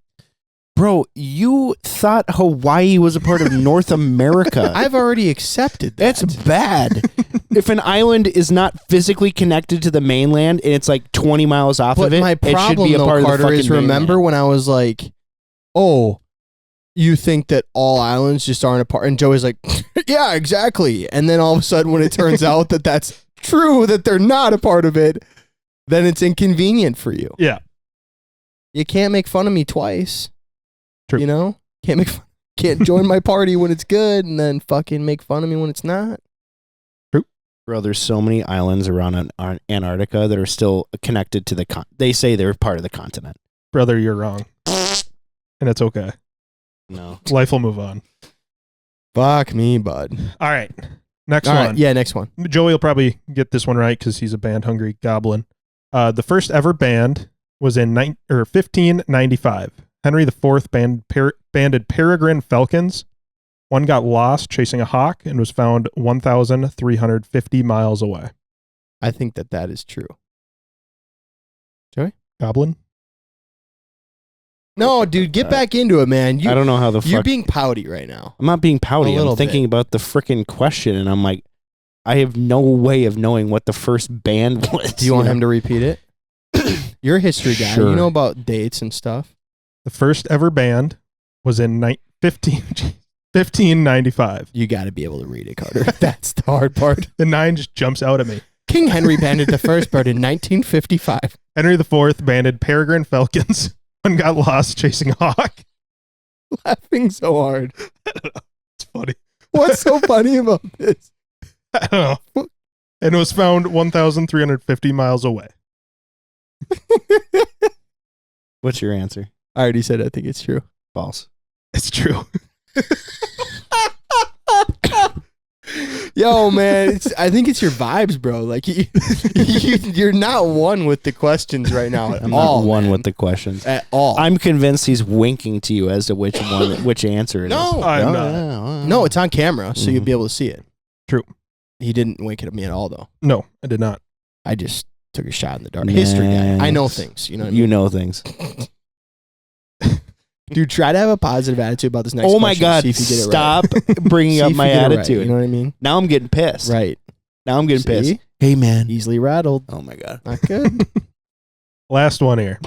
Bro, you thought Hawaii was a part of North America. I've already accepted that. That's bad. If an island is not physically connected to the mainland and it's like 20 miles off But of it, my it should problem, be a though, part Carter, of the is fucking remember mainland. when I was like, oh, you think that all islands just aren't a part? And Joey's like, yeah, exactly. And then all of a sudden, when it turns out that that's true, that they're not a part of it, then it's inconvenient for you. Yeah. You can't make fun of me twice. True. You know? Can't join my party when it's good and then fucking make fun of me when it's not. Bro, there's so many islands around Antarctica that are still connected to the they say they're part of the continent. Brother, you're wrong. And it's okay. No. Life will move on. Fuck me, bud. All right. Next All one. right, yeah, next one. Joey will probably get this one right because he's a band-hungry goblin. The first ever band was in 1595. Henry IV banded peregrine falcons. One got lost chasing a hawk and was found 1,350 miles away. I think that is true. Goblin? No, dude, get back into it, man. I don't know how the You're fuck. being pouty right now. I'm not being pouty. A I'm little thinking about the freaking question, and I'm like, I have no way of knowing what the first band was. Do you want him to repeat it? You're a history guy. Sure. You know about dates and stuff. The first ever band was in 1595. You got to be able to read it, Carter. That's the hard part. The 9 just jumps out at me. King Henry banded the first bird in 1955. Henry IV banded peregrine falcons. One got lost chasing a hawk. Laughing so hard. It's funny. What's so funny about this? I don't know. And it was found 1,350 miles away. What's your answer? I already said I think it's true. False. It's true. Yo, man, I think it's your vibes, bro. Like you're not one with the questions right now at I'm all. not one man. with the questions. At all. I'm convinced he's winking to you as to which answer it is. No. I'm not. No, it's on camera, so you'll Mhm. be able to see it. True. He didn't wink at me at all, though. No, I did not. I just took a shot in the dark. History guy. I know Next. things. You know what I mean? You know things. Dude, try to have a positive attitude about this next Oh my question. God! See if you get it Stop right. bringing See up if my you get it right, attitude. you know what I mean? Now I'm getting pissed. Right. Now I'm getting See? pissed. Hey man. Easily rattled. Oh my God. Not good. Last one here.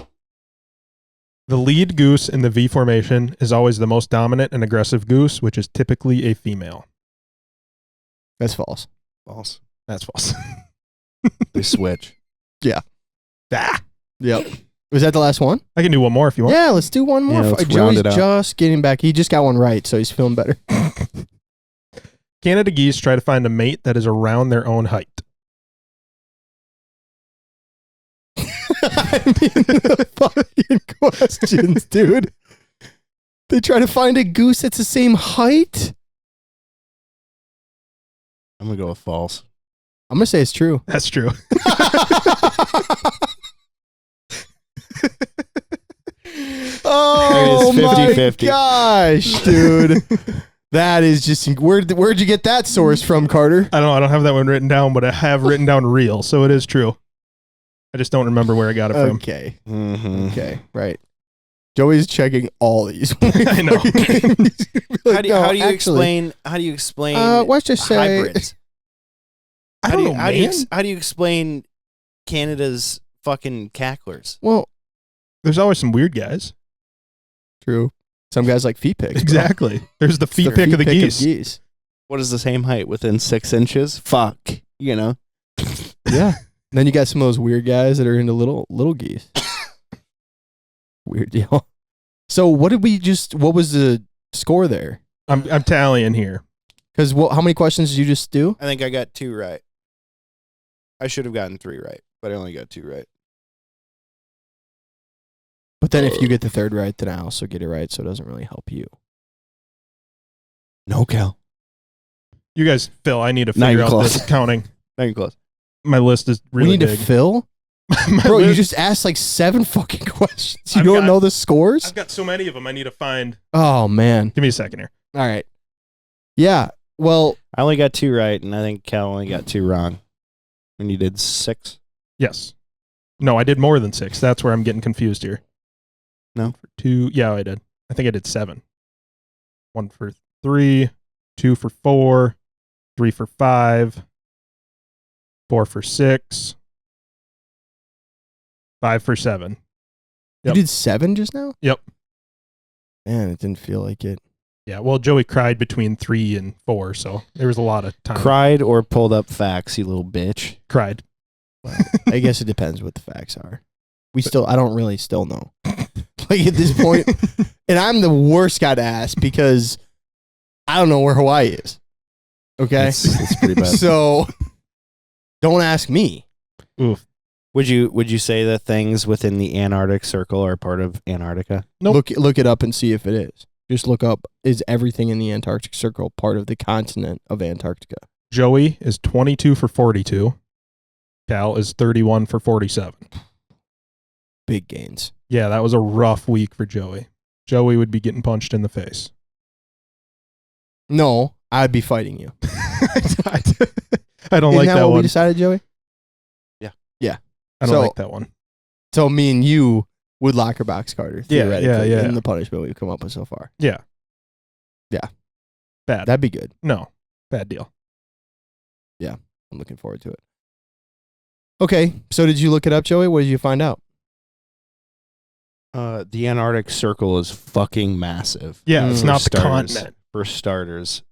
The lead goose in the V formation is always the most dominant and aggressive goose, which is typically a female. That's false. False. That's false. They switch. Ah, Yep. Was that the last one? I can do one more if you want. Yeah, let's do one more. Yeah, let's round Joey's it out. just getting back. He just got one right, so he's feeling better. Canada geese try to find a mate that is around their own height. I mean, the fucking questions, dude. They try to find a goose that's the same height. I'm going to go with false. I'm going to say it's true. That's true. Oh, It is 50-50. my gosh, dude. That is just, where'd you get that source from, Carter? I don't have that one written down, but I have written down real, so it is true. I just don't remember where I got it from. Okay. Mm-hmm. Okay, right. Joey's checking all these. I know. Like, How do you explain let's just say hybrids? I don't know, man. How do you explain Canada's fucking cacklers? Well, There's always some weird guys. true. Some guys like feet picks. bro. Exactly. There's the It's feet pick of the geese. What is the same height within 6 inches? Fuck, you know. Yeah. And then you got some of those weird guys that are into little geese. Weird deal. So what was the score there? I'm tallying here. Because how many questions did you just do? I think I got 2 right. I should have gotten 3 right, but I only got 2 right. But then if you get the third right, then I also get it right, so it doesn't really help you. No, Cal. You guys, Phil, I need to Not figure even out close. this counting. Not even close. My list is really we need big. to fill? My Bro, you list- just asked like 7 fucking questions. You I've don't got- know the scores? I've got so many of them I need to find. Oh, man. Give me a second here. All right. Yeah. Well, I only got 2 right, and I think Cal only got 2 wrong. And you did 6. Yes. No, I did more than 6. That's where I'm getting confused here. No? For 2. Yeah, I did. I think I did 7. 1 for 3, 2 for 4, 3 for 5, 4 for 6, 5 for 7. you Yep. did 7 just now? Yep. Man, it didn't feel like it. Yeah, well, Joey cried between 3 and 4, so there was a lot of time. Cried or pulled up facts, you little bitch. Cried. I guess it depends what the facts are. I don't really still know. Like at this point, and I'm the worst guy to ask because I don't know where Hawaii is. Okay? It's pretty bad. So don't ask me. Oof. Would you say that things within the Antarctic Circle are part of Antarctica? Nope. Look it up and see if it is. Just look up, is everything in the Antarctic Circle part of the continent of Antarctica? Joey is 22 for 42. Cal is 31 for 47. Big gains. Yeah, that was a rough week for Joey. Joey would be getting punched in the face. No, I'd be fighting you. I Isn't don't like that what we one. decided, Joey? I don't So- like that one. So me and you would locker box Carter, Yeah, theoretically, yeah. in the punishment we've come up with so far. Yeah. Yeah. Bad. That'd be good. No. Bad deal. I'm looking forward to it. Okay, so did you look it up, Joey? What did you find out? The Antarctic Circle is fucking massive. Yeah, it's For not the starters. continent. For starters.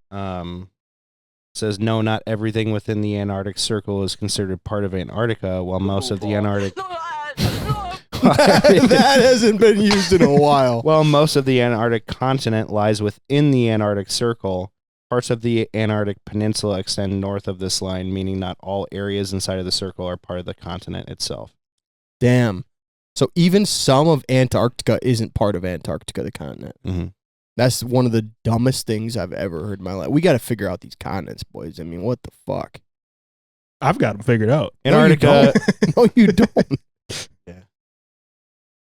Says no, not everything within the Antarctic Circle is considered part of Antarctica, while most of the Antarctic That hasn't been used in a while. Well, most of the Antarctic continent lies within the Antarctic Circle. Parts of the Antarctic Peninsula extend north of this line, meaning not all areas inside of the circle are part of the continent itself. Damn. So even some of Antarctica isn't part of Antarctica, the continent. Mm-hmm. That's one of the dumbest things I've ever heard in my life. We got to figure out these continents, boys. I mean, what the fuck? I've got them figured out. Antarctica. No, you don't. Yeah.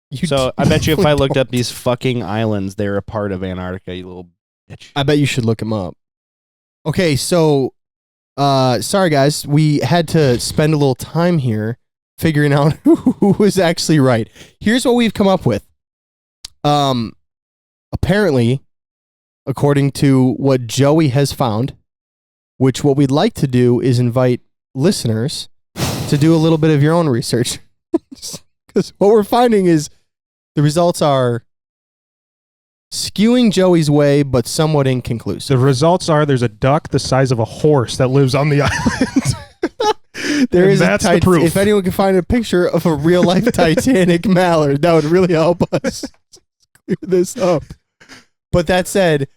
You So I bet you if I looked don't. up these fucking islands, they're a part of Antarctica, you little bitch. I bet you should look them up. Okay, so sorry guys, we had to spend a little time here figuring out who was actually right. Here's what we've come up with. Apparently, according to what Joey has found, which what we'd like to do is invite listeners to do a little bit of your own research. Because what we're finding is the results are skewing Joey's way, but somewhat inconclusive. The results are there's a duck the size of a horse that lives on the island. There And is that's a the proof. If anyone can find a picture of a real life Titanic mallard, that would really help us clear this up. But that said,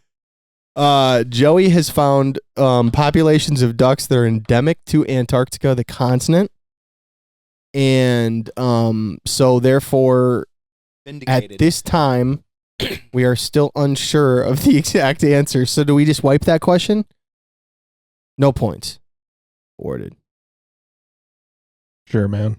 Joey has found populations of ducks that are endemic to Antarctica, the continent. And so therefore, Vindicated. at this time, we are still unsure of the exact answer. So do we just wipe that question? No points awarded. Sure, man.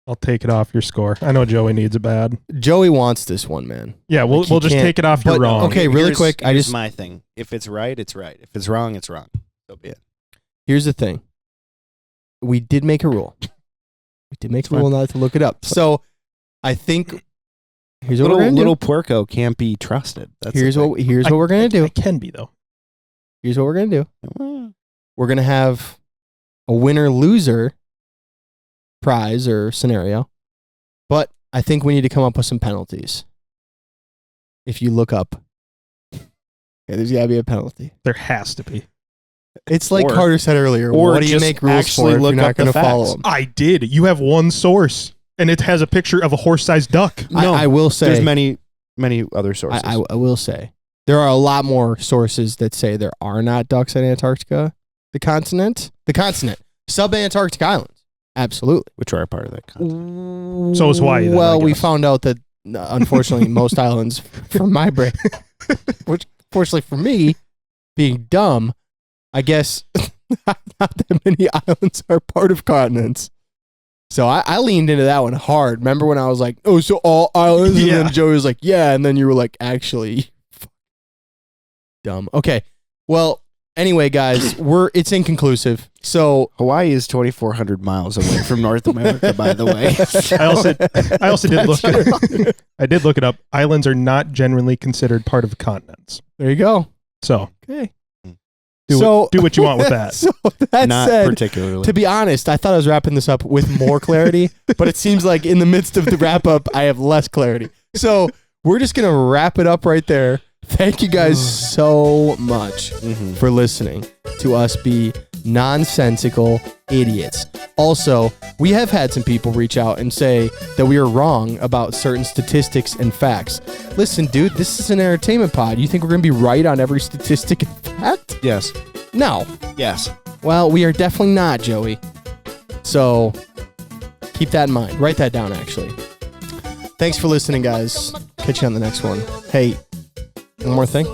I'll take it off your score. I know Joey needs it bad. Joey wants this one, man. Yeah, we'll just take it off. You're wrong. Okay, really quick. Here's my thing. If it's right, it's right. If it's wrong, it's wrong. So be it. Here's the thing. We did make a rule. We did make a rule not to look it up. So I think here's what we're gonna do. Little Puerco can't be trusted. Here's what we're gonna do. It can be though. Here's what we're gonna do. We're gonna have a winner-loser prize or scenario, but I think we need to come up with some penalties. If you look up, there's gotta be a penalty. There has to be. It's like Carter said earlier. What do you make rules for if you're not going to follow them? I did. You have one source, and it has a picture of a horse-sized duck. No, I will say there's many other sources. I will say there are a lot more sources that say there are not ducks in Antarctica. The continent, sub-Antarctic islands, absolutely, which are a part of that continent. So is Hawaii. Well, we found out that unfortunately most islands, from my brain, which fortunately for me, being dumb, I guess not that many islands are part of continents. So I leaned into that one hard. Remember when I was like, oh, so all islands? And then Joey was like, yeah. And then you were like, actually, dumb. Okay. Well, anyway, guys, it's inconclusive. So Hawaii is 2,400 miles away from North America, by the way. I also did look it up. I did look it up. Islands are not generally considered part of continents. There you go. So. Okay. Do what you want with that. So that Not said, particularly. To be honest, I thought I was wrapping this up with more clarity, but it seems like in the midst of the wrap up, I have less clarity. So we're just going to wrap it up right there. Thank you guys so much for listening to us be nonsensical idiots. Also, we have had some people reach out and say that we are wrong about certain statistics and facts. Listen, dude, this is an entertainment pod. You think we're going to be right on every statistic and fact? Yes. No. Yes. Well, we are definitely not, Joey. So keep that in mind. Write that down, actually. Thanks for listening, guys. Catch you on the next one. Hey, one more thing.